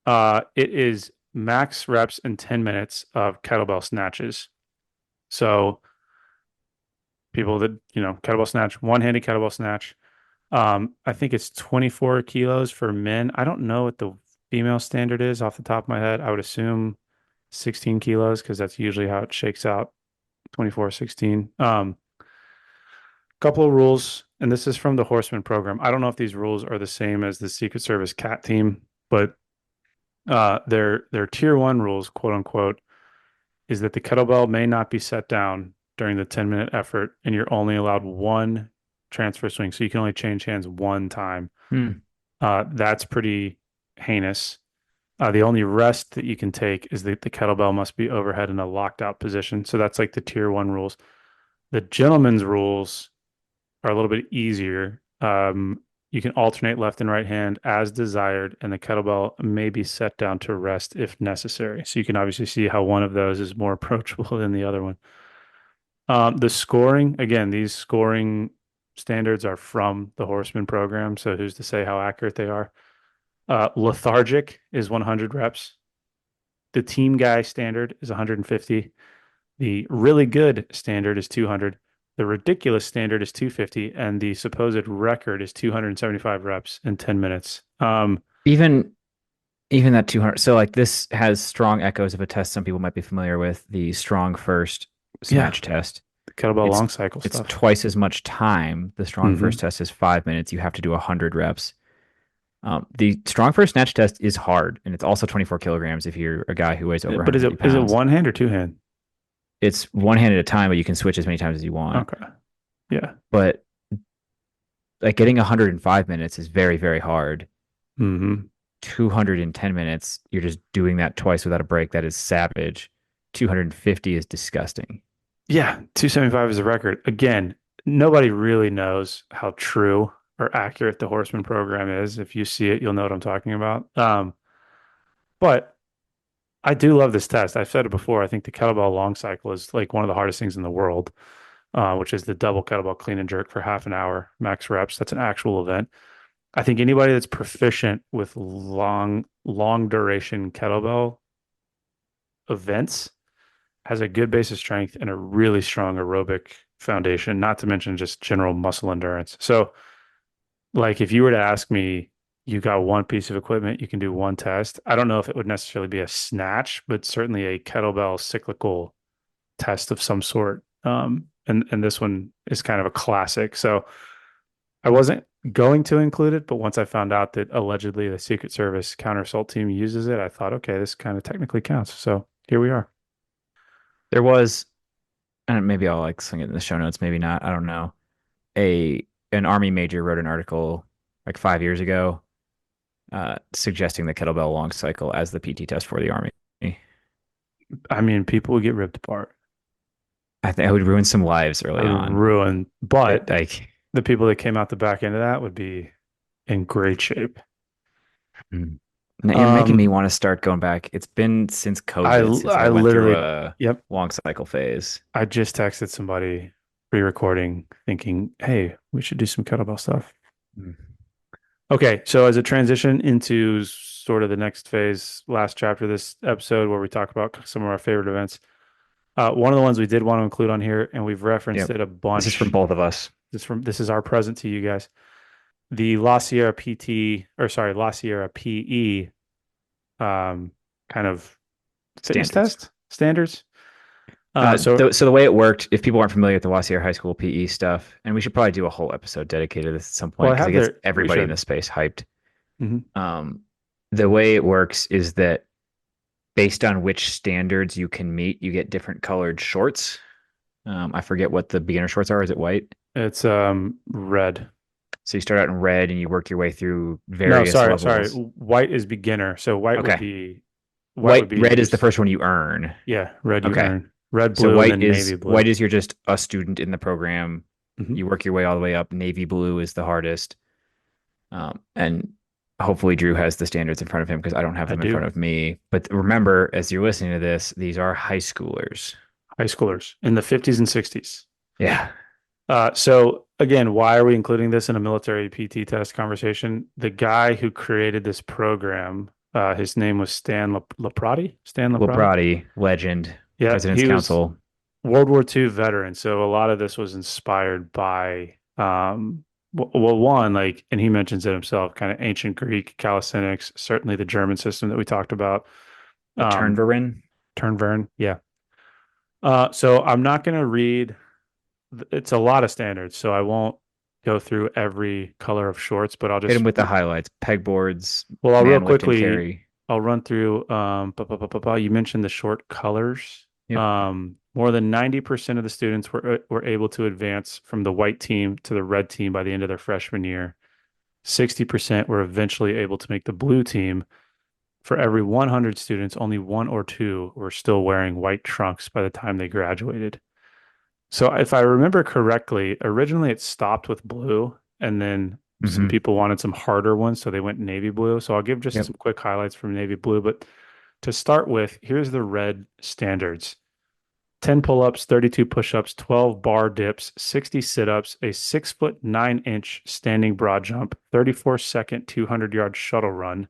It is max reps in 10 minutes of kettlebell snatches. So people that, kettlebell snatch, one-handed kettlebell snatch. I think it's 24 kilos for men. I don't know what the female standard is off the top of my head. I would assume 16 kilos because that's usually how it shakes out, 24, 16. Couple of rules, and this is from the Horseman program. I don't know if these rules are the same as the Secret Service CAT team, but their tier one rules, quote unquote, is that the kettlebell may not be set down during the 10-minute effort, and you're only allowed one transfer swing. So you can only change hands one time. hmm. That's pretty heinous. The only rest that you can take is that the kettlebell must be overhead in a locked out position. So that's like the tier one rules. The gentleman's rules are a little bit easier. You can alternate left and right hand as desired, and the kettlebell may be set down to rest if necessary. So you can obviously see how one of those is more approachable than the other one. The scoring, again, these scoring standards are from the Horseman program. So who's to say how accurate they are? Lethargic is 100 reps. The team guy standard is 150. The really good standard is 200. The ridiculous standard is 250, and the supposed record is 275 reps in 10 minutes. Even even that 200. So like this has strong echoes of a test some people might be familiar with, the strong first Yeah, snatch test. the kettlebell It's long cycle it's stuff. twice as much time. The strong Hmm. first test is 5 minutes. You have to do 100 reps. The strong first snatch test is hard, and it's also 24 kilograms if you're a guy who weighs over But 150 is it pounds. one hand or two hand? It's one hand at a time, but you can switch as many times as you want. Okay. Yeah. But like getting 105 minutes is very, very hard. Hmm. 210 minutes, you're just doing that twice without a break. That is savage. 250 is disgusting. Yeah, 275 is a record. Again, nobody really knows how true or accurate the Horseman program is. If you see it, you'll know what I'm talking about. But I do love this test. I've said it before. I think the kettlebell long cycle is like one of the hardest things in the world, which is the double kettlebell clean and jerk for half an hour, max reps. That's an actual event. I think anybody that's proficient with long duration kettlebell events has a good base of strength and a really strong aerobic foundation, not to mention just general muscle endurance. So, like, if you were to ask me, you got one piece of equipment, you can do one test. I don't know if it would necessarily be a snatch, but certainly a kettlebell cyclical test of some sort. And this one is kind of a classic. So I wasn't going to include it, but once I found out that allegedly the Secret Service counter assault team uses it, I thought, okay, this kind of technically counts. So here we are. There was, and maybe I'll like sling it in the show notes, maybe not. I don't know. A an army major wrote an article like 5 years ago, suggesting the kettlebell long cycle as the PT test for the army. I mean, people would get ripped apart. I think it would ruin some lives I early would on. ruin, but Like, the people that came out the back end of that would be in great shape. mm. Now you're making me Um, want to start going back. It's been since I COVID since I I went through literally, a yep, long cycle phase. I just texted somebody pre-recording thinking, hey, we should do some kettlebell stuff. Mm. Okay, so as a transition into sort of the next phase, last chapter of this episode where we talk about some of our favorite events. One of the ones we did want to include on here, and we've referenced Yep. it a This is from bunch. both of us. This is our present to you guys. The La Sierra PT, or sorry, La Sierra PE, kind of fitness Standards. test standards. So So the way it worked, if people aren't familiar with the Wassier High School PE stuff, and we should probably do a whole episode dedicated to this at some well, point I because it have gets there. We everybody in should. the space hyped. Hmm. Um, the way it works is that based on which standards you can meet, you get different colored shorts. I forget what the beginner shorts are. Is it white? It's red. So you start out in red and you work your way through No, various sorry. levels. White is beginner. So Okay. white would be Red is the just first one you earn. yeah, red you Okay. earn. Red, So blue, and then navy white blue. is you're just a student in the program. Hmm. You work your way all the way up. Navy blue is the hardest. And hopefully Drew has the standards in front of him because I don't have I them in front do. of me. But remember, as you're listening to this, these are high schoolers. High schoolers in the 50s and 60s. Yeah. So again, why are we including this in a military PT test conversation? The guy who created this program, his name was Stan Laprati. Stan Laprati. Laprati, legend, Yeah, President's he was Council. World War II veteran. So a lot of this was inspired by, well, one, like, and he mentions it himself, kind of ancient Greek calisthenics, certainly the German system that we talked about. A Um, Turnverein. Turnvern, yeah. So I'm not going to read. It's a lot of standards, so I won't go through every color of shorts, but I'll Hit just, him with the highlights. Pegboards, well, I'll real man lift and quickly, carry. I'll run through, you mentioned the short colors. Yep. More than 90% of the students were able to advance from the white team to the red team by the end of their freshman year. 60% were eventually able to make the blue team. For every 100 students, only one or two were still wearing white trunks by the time they graduated. So if I remember correctly, originally it stopped with blue, and then some Hmm. people wanted some harder ones, so they went navy blue. So I'll give just Yep. some quick highlights from navy blue. But to start with, here's the red standards: 10 pull-ups, 32 push-ups, 12 bar dips, 60 sit-ups, a 6 foot 9 inch standing broad jump, 34-second 200-yard shuttle run,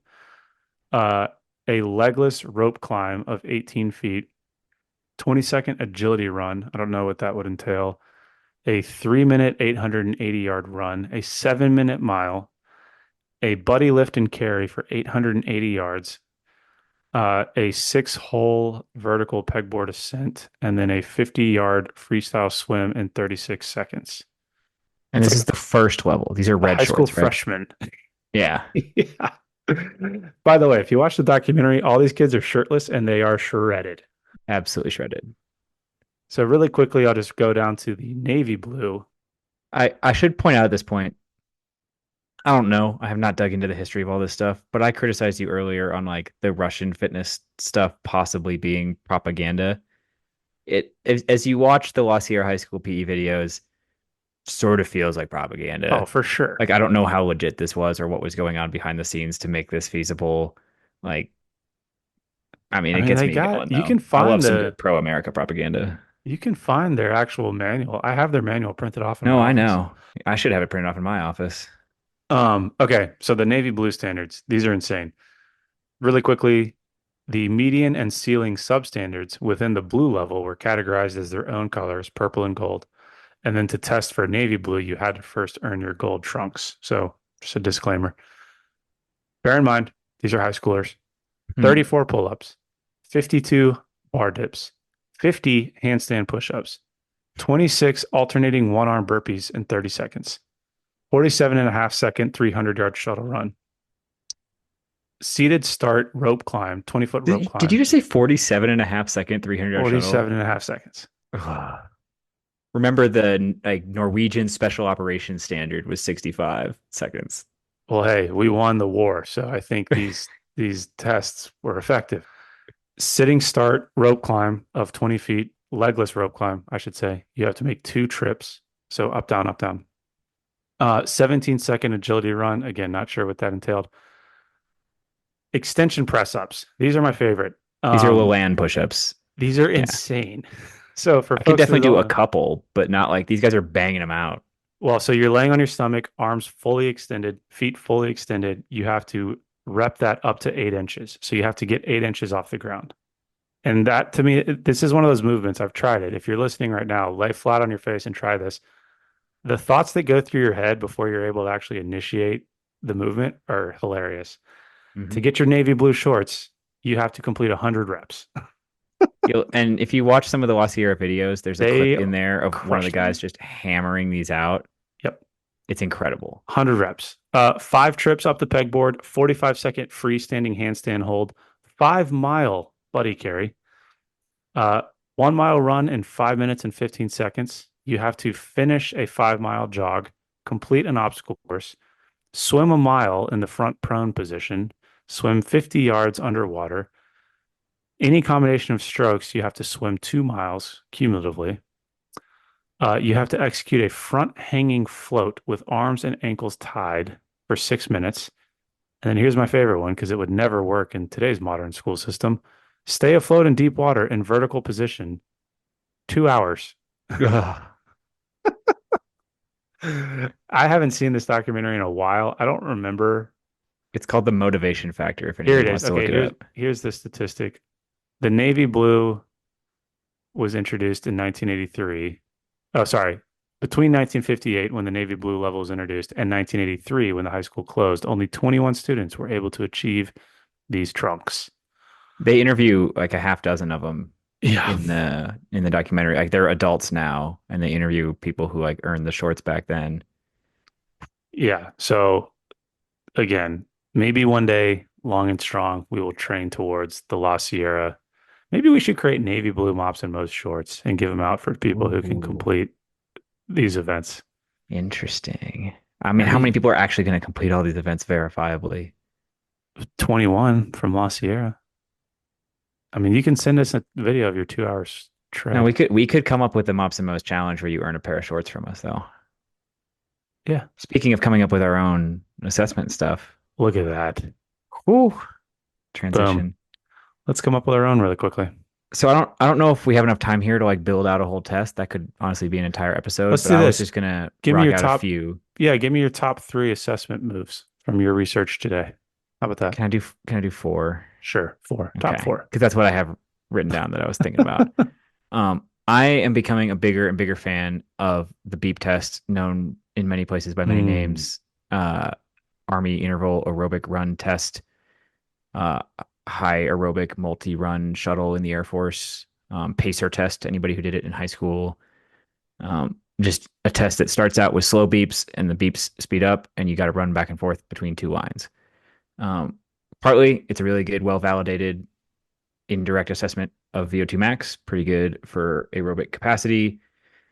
uh, a legless rope climb of 18 feet, 20-second agility run. I don't know what that would entail. A 3 minute 880-yard run, a 7 minute mile, a buddy lift and carry for 880 yards, a 6 hole vertical pegboard ascent, and then a 50-yard freestyle swim in 36 seconds. And It's this like is the first level. These are a red high school shorts, right? freshman. Yeah. Yeah. By the way, if you watch the documentary, all these kids are shirtless and they are shredded. Absolutely shredded. So really quickly, I'll just go down to the navy blue. I should point out at this point, I don't know. I have not dug into the history of all this stuff, but I criticized you earlier on like the Russian fitness stuff possibly being propaganda. As you watch the La Sierra High School PE videos, sort of feels like Oh, propaganda. for sure. Like I don't know how legit this was or what was going on behind the scenes to make this feasible. Like, I mean, I it mean, gets they me got going though. I love some good pro America propaganda. you can find their actual manual. I have their manual printed off in my No, I office. know. I should have it printed off in my office. Okay, so the navy blue standards, these are insane. Really quickly, the median and ceiling substandards within the blue level were categorized as their own colors, purple and gold. And then to test for navy blue, you had to first earn your gold trunks. So just a disclaimer. Bear in mind, these are high schoolers. Hmm. 34 pull-ups, 52 bar dips, 50 handstand push-ups, 26 alternating one-arm burpees in 30 seconds, 47.5 second 300-yard shuttle run, seated start rope climb, 20-foot rope Did you climb, just say 47.5 second 300-yard shuttle? 47.5 seconds. Ugh. Remember the like Norwegian special operations standard was 65 seconds. Well, hey, we won the war, so I think these tests were effective. Sitting start rope climb of 20 feet, legless rope climb, I should say. You have to make two trips. So up, down, up, down. 17-second agility run. Again, not sure what that entailed. Extension press ups. These are my favorite. These are Um, Leland push-ups. these are Yeah. insane. So for I could folks that definitely do don't a know, couple, but not like these guys are banging them out. well, so you're laying on your stomach, arms fully extended, feet fully extended. You have to rep that up to 8 inches. So you have to get 8 inches off the ground. And that to me, this is one of those movements. I've tried it. If you're listening right now, lay flat on your face and try this. The thoughts that go through your head before you're able to actually initiate the movement are hilarious. To Hmm. get your navy blue shorts, you have to complete 100 reps. And if you watch some of the La Sierra videos, there's a clip They in there of one of the crush guys them. just hammering these out. Yep. It's incredible. 100 reps. 5 trips up the pegboard, 45-second freestanding handstand hold, 5 mile buddy carry, uh, 1 mile run in 5 minutes and 15 seconds. You have to finish a 5 mile jog, complete an obstacle course, swim a mile in the front prone position, swim 50 yards underwater. Any combination of strokes, you have to swim 2 miles cumulatively. You have to execute a front hanging float with arms and ankles tied for 6 minutes. And then here's my favorite one because it would never work in today's modern school system. Stay afloat in deep water in vertical position 2 hours. Ugh. I haven't seen this documentary in a while. I don't remember. It's called the motivation factor if Here it anybody is. wants to Okay, look it up. here's the statistic. The navy blue was introduced in 1983. Oh, sorry. Between 1958, when the navy blue level was introduced, and 1983, when the high school closed, only 21 students were able to achieve these trunks. They interview like a half dozen of them Yeah. in the documentary. Like they're adults now, and they interview people who like earned the shorts back then. Yeah. So again, maybe one day, long and strong, we will train towards the La Sierra. Maybe we should create navy blue mops and most shorts and give them out for people who can Ooh, complete these events. interesting. I mean, I how many mean, people are actually going to complete all these events verifiably? 21 from La Sierra. I mean, you can send us a video of your 2 hours Now trek. we could come up with the Mops and Mo's challenge where you earn a pair of shorts from us though. Yeah, Speaking of coming up with our own assessment stuff. look at that. Whew, Boom. transition. Let's come up with our own really quickly. So I don't know if we have enough time here to like build out a whole test. That could honestly be an entire episode, Let's but do I was this. just gonna Give me rock your out a top, few. yeah, give me your top three assessment moves from your research today. How about that? Can I do four? Sure. Four. Top Okay. four. Because that's what I have written down that I was thinking about. I am becoming a bigger and bigger fan of the beep test, known in many places by many Mm, names. Uh, Army interval aerobic run test, uh, high aerobic multi-run shuttle in the Air Force, pacer test, anybody who did it in high school. Just a test that starts out with slow beeps and the beeps speed up, and you got to run back and forth between two lines. Um, Partly, it's a really good, well validated indirect assessment of VO2 max, pretty good for aerobic capacity.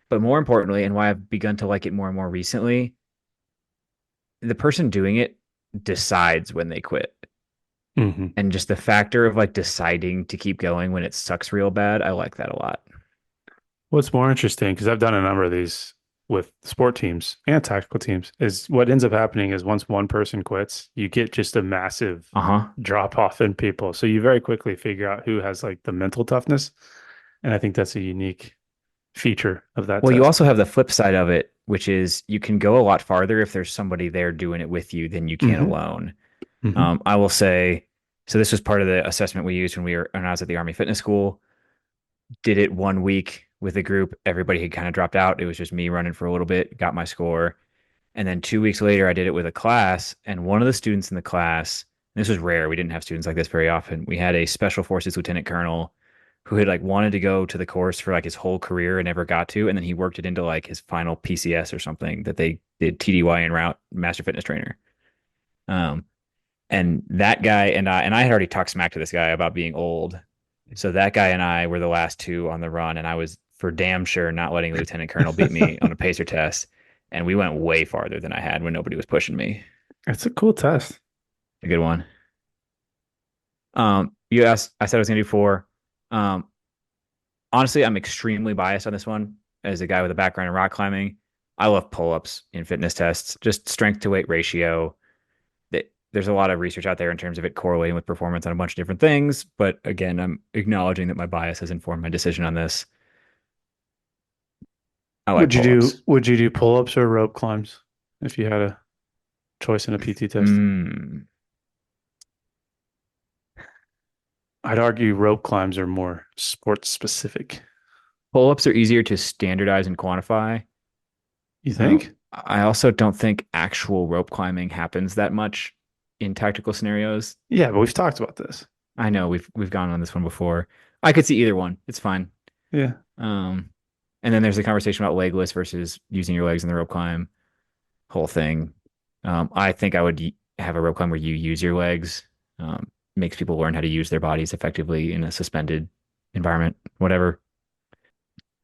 But more importantly, and why I've begun to like it more and more recently, the person doing it decides when they quit. hmm And just the factor of like deciding to keep going when it sucks real bad, I like that a lot. What's more interesting, because I've done a number of these with sport teams and tactical teams, is what ends up happening is once one person quits, you get just a massive Uh-huh. drop off in people. So you very quickly figure out who has like the mental toughness. And I think that's a unique feature of that Well, you test. also have the flip side of it, which is you can go a lot farther if there's somebody there doing it with you than you can hmm alone. hmm I will say, so this was part of the assessment we used when I was at the Army Fitness School. Did it 1 week with a group. Everybody had kind of dropped out. It was just me running for a little bit, got my score. And then 2 weeks later, I did it with a class. And one of the students in the class, and this was rare. We didn't have students like this very often. We had a special forces lieutenant colonel who had like wanted to go to the course for like his whole career and never got to. And then he worked it into like his final PCS or something that they did TDY en route master fitness trainer. Um, and that guy and I had already talked smack to this guy about being old. So that guy and I were the last two on the run, and I was for damn sure not letting the lieutenant colonel beat me on a pacer test. And we went way farther than I had when nobody was pushing me. It's a cool test. A good one. You asked, I said I was gonna do four. Um, Honestly, I'm extremely biased on this one as a guy with a background in rock climbing. I love pull-ups in fitness tests, just strength to weight ratio. There's a lot of research out there in terms of it correlating with performance on a bunch of different things. But again, I'm acknowledging that my bias has informed my decision on this. I like pull-ups. Would you do pull-ups or rope climbs if you had a choice in a PT test? Mm. I'd argue rope climbs are more sports specific. Pull-ups are easier to standardize and quantify. You think? I also don't think actual rope climbing happens that much in tactical scenarios. Yeah, but we've talked about this. I know we've gone on this one before. I could see either one. It's fine. Yeah. Um, and then there's the conversation about legless versus using your legs in the rope climb whole thing. I think I would have a rope climb where you use your legs. Makes people learn how to use their bodies effectively in a suspended environment, whatever.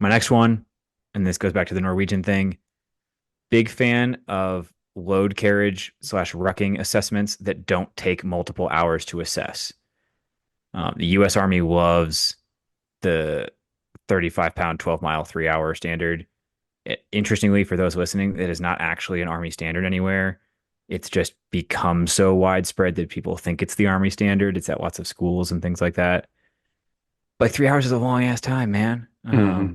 My next one, and this goes back to the Norwegian thing. Big fan of load carriage slash rucking assessments that don't take multiple hours to assess. The U.S. Army loves the 35-pound, 12-mile, 3 hour standard. Interestingly, for those listening, it is not actually an Army standard anywhere. It's just become so widespread that people think it's the Army standard. It's at lots of schools and things like that. Like 3 hours is a long ass time, man. hmm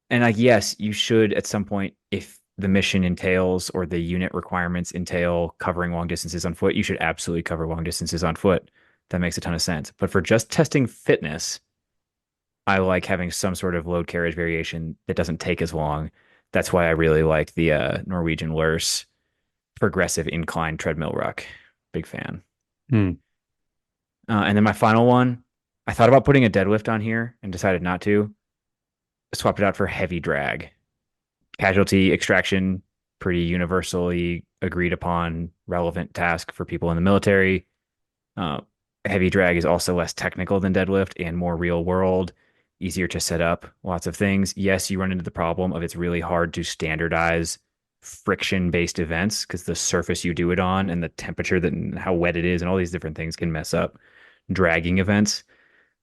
And like, yes, you should at some point, if the mission entails or the unit requirements entail covering long distances on foot, you should absolutely cover long distances on foot. That makes a ton of sense. But for just testing fitness, I like having some sort of load carriage variation that doesn't take as long. That's why I really like the Norwegian Lurs progressive incline treadmill ruck. Big fan. Mm. And then my final one, I thought about putting a deadlift on here and decided not to. Swapped it out for heavy drag. Casualty extraction, pretty universally agreed upon relevant task for people in the military. Uh, Heavy drag is also less technical than deadlift and more real world, easier to set up, lots of things. Yes, you run into the problem of it's really hard to standardize friction-based events because the surface you do it on and the temperature that and how wet it is and all these different things can mess up dragging events.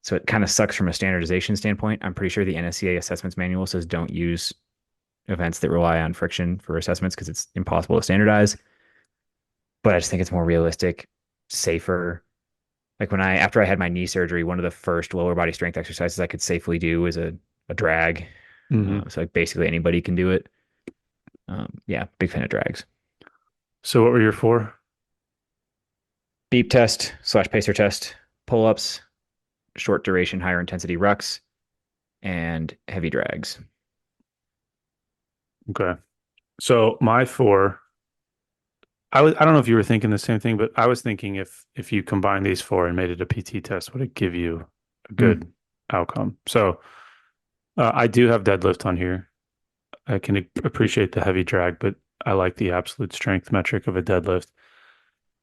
So it kind of sucks from a standardization standpoint. I'm pretty sure the NSCA assessments manual says don't use events that rely on friction for assessments because it's impossible to standardize. But I just think it's more realistic, safer. Like after I had my knee surgery, one of the first lower body strength exercises I could safely do was a drag. Hmm. So like basically anybody can do it. Yeah, big fan of drags. So what were your four? Beep test / pacer test, pull ups, short duration, higher intensity rucks, and heavy drags. Okay. So my four, I don't know if you were thinking the same thing, but I was thinking if you combine these four and made it a PT test, would it give you a Mm, good outcome? So I do have deadlift on here. I can appreciate the heavy drag, but I like the absolute strength metric of a deadlift.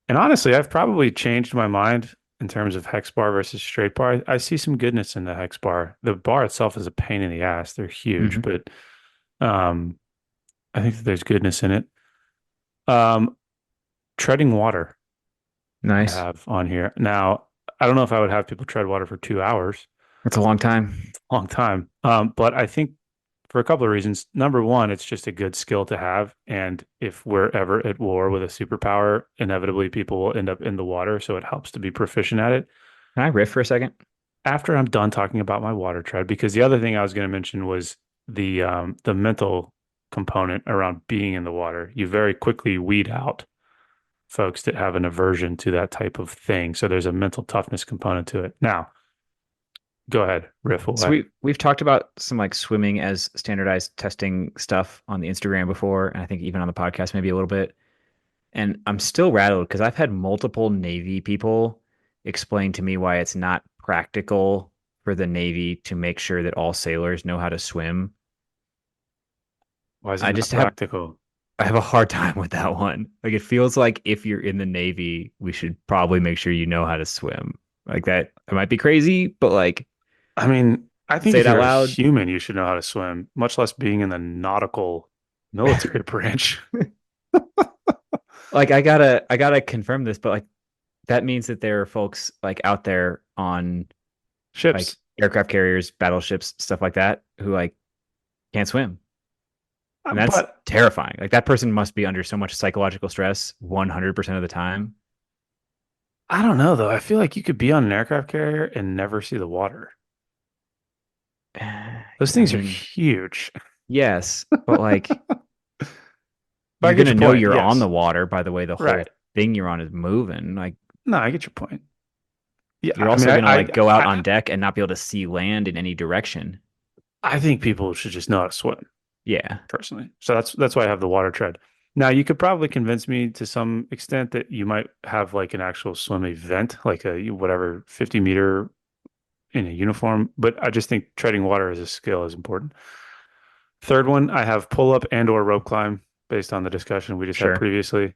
And honestly, I've probably changed my mind in terms of hex bar versus straight bar. I see some goodness in the hex bar. The bar itself is a pain in the ass. They're huge, hmm but um, I think that there's goodness in it. Um, treading water, I Nice. have on here. Now, I don't know if I would have people tread water for 2 hours. That's a long time. Long time. But I think for a couple of reasons. Number one, it's just a good skill to have. And if we're ever at war with a superpower, inevitably people will end up in the water. So it helps to be proficient at it. Can I riff for a second? After I'm done talking about my water tread, because the other thing I was going to mention was the mental component around being in the water. You very quickly weed out folks that have an aversion to that type of thing. So there's a mental toughness component to it. Now, go ahead, riff So away. we've talked about some like swimming as standardized testing stuff on the Instagram before, and I think even on the podcast maybe a little bit. And I'm still rattled because I've had multiple Navy people explain to me why it's not practical for the Navy to make sure that all sailors know how to swim. Why is it I not just have practical? I have a hard time with that one. Like it feels like if you're in the Navy, we should probably make sure you know how to swim. Like that, it might be crazy, but like I mean, I think say if it out you're a loud. human, you should know how to swim, much less being in the nautical military branch. Like I gotta confirm this, but like that means that there are folks like out there on like Ships. aircraft carriers, battleships, stuff like that, who like can't swim. And that's But terrifying. Like that person must be under so much psychological stress 100% of the time. I don't know though. I feel like you could be on an aircraft carrier and never see the water. Those I things are mean, huge. yes, but like But I you're get gonna your know point. you're on the Yes. water by the way the whole Right. thing you're on is moving. Like No, I get your point. Yeah, you're I mean, also gonna like go out on deck and not be able to see land in any direction. I think people should just know how to swim, Yeah. personally. So that's why I have the water tread. Now, you could probably convince me to some extent that you might have like an actual swim event, like a whatever 50-meter in a uniform, but I just think treading water as a skill is important. Third one, I have pull up and or rope climb based on the discussion we just had Sure. previously.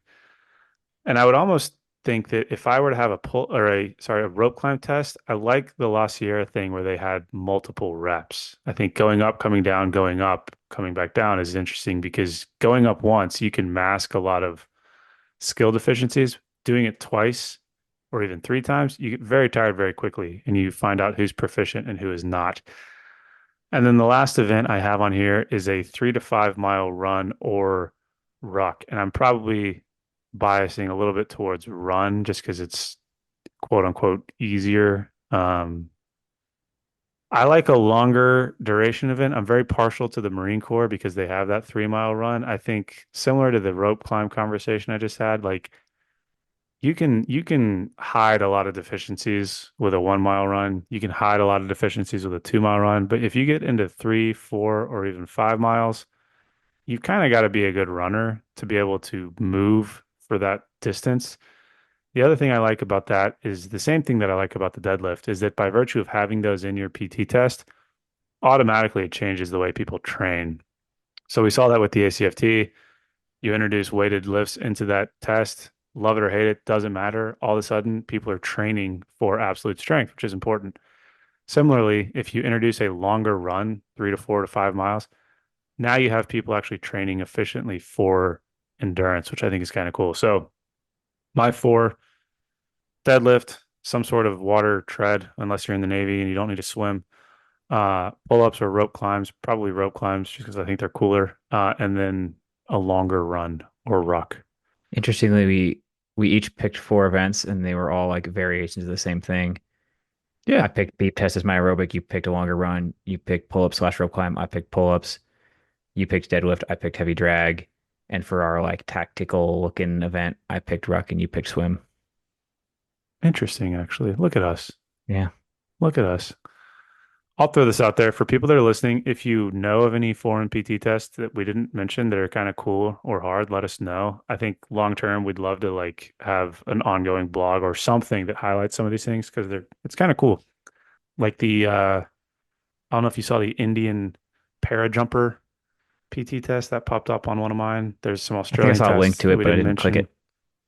And I would almost think that if I were to have a pull or a rope climb test, I like the La Sierra thing where they had multiple reps. I think going up, coming down, going up, coming back down is interesting because going up once, you can mask a lot of skill deficiencies. Doing it twice or even three times, you get very tired very quickly and you find out who's proficient and who is not. And then the last event I have on here is a 3 to 5 mile run or ruck. And I'm probably biasing a little bit towards run just because it's quote unquote easier. I like a longer duration event. I'm very partial to the Marine Corps because they have that 3 mile run. I think similar to the rope climb conversation I just had, like you can hide a lot of deficiencies with a 1 mile run. You can hide a lot of deficiencies with a 2 mile run. But if you get into 3, 4, or even 5 miles, you kind of got to be a good runner to be able to move for that distance. The other thing I like about that is the same thing that I like about the deadlift is that by virtue of having those in your PT test, automatically it changes the way people train. So we saw that with the ACFT. You introduce weighted lifts into that test, love it or hate it, doesn't matter. All of a sudden, people are training for absolute strength, which is important. Similarly, if you introduce a longer run, 3 to 4 to 5 miles, now you have people actually training efficiently for endurance, which I think is kind of cool. So my four: deadlift, some sort of water tread, unless you're in the Navy and you don't need to swim. Pull-ups or rope climbs, probably rope climbs, just because I think they're cooler. And then a longer run or ruck. Interestingly, we each picked four events, and they were all like variations of the same thing. I Yeah, picked beep test as my aerobic. You picked a longer run. You picked pull up slash rope climb. I picked pull ups. You picked deadlift. I picked heavy drag. And for our like tactical looking event, I picked ruck and you picked swim. interesting, actually. Look at us. Yeah. Look at us. I'll throw this out there for people that are listening. If you know of any foreign PT tests that we didn't mention that are kind of cool or hard, let us know. I think long term, we'd love to like have an ongoing blog or something that highlights some of these things because it's kind of cool. Like I don't know if you saw the Indian para jumper PT test that popped up on one of mine. There's some I think I Australian saw a link tests to that it, we but I didn't didn't click mention.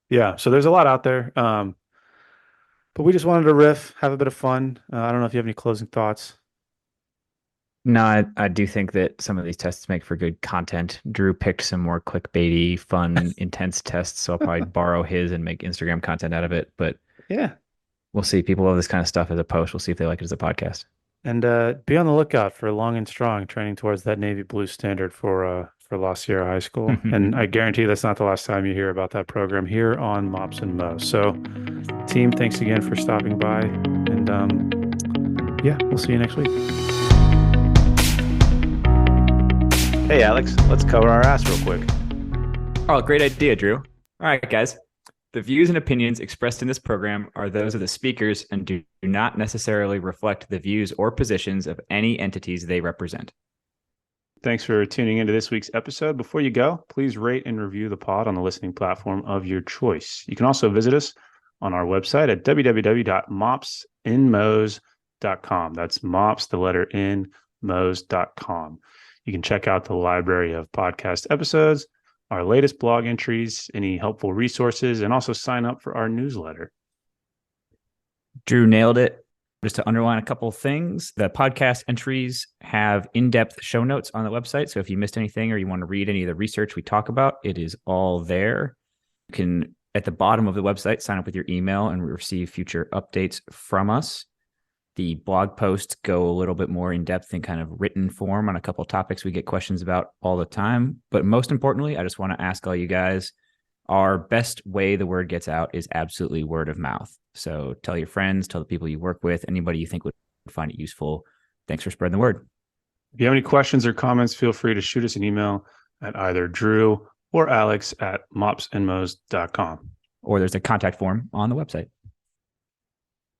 it. Yeah, so there's a lot out there. But we just wanted to riff, have a bit of fun. I don't know if you have any closing thoughts. No, I do think that some of these tests make for good content. Drew picked some more clickbaity, fun, intense tests, so I'll probably borrow his and make Instagram content out of it. But Yeah. we'll see. People love this kind of stuff as a post. We'll see if they like it as a podcast. And be on the lookout for Long and Strong training towards that Navy Blue standard for La Sierra High School. And I guarantee that's not the last time you hear about that program here on Mops and Mo. So, team, thanks again for stopping by. And yeah, we'll see you next week. Hey, Alex, let's cover our ass real quick. Oh, great idea, Drew. All right, guys. The views and opinions expressed in this program are those of the speakers and do not necessarily reflect the views or positions of any entities they represent. Thanks for tuning into this week's episode. Before you go, please rate and review the pod on the listening platform of your choice. You can also visit us on our website at www.mopsinmos.com. That's mops, the letter N, mos.com. You can check out the library of podcast episodes, our latest blog entries, any helpful resources, and also sign up for our newsletter. Drew nailed it. Just to underline a couple of things, the podcast entries have in-depth show notes on the website. So if you missed anything or you want to read any of the research we talk about, it is all there. You can, at the bottom of the website, sign up with your email and receive future updates from us. The blog posts go a little bit more in depth in kind of written form on a couple of topics we get questions about all the time. But most importantly, I just want to ask all you guys, our best way the word gets out is absolutely word of mouth. So tell your friends, tell the people you work with, anybody you think would find it useful. Thanks for spreading the word. If you have any questions or comments, feel free to shoot us an email at either Drew or Alex at mopsandmos.com. Or there's a contact form on the website.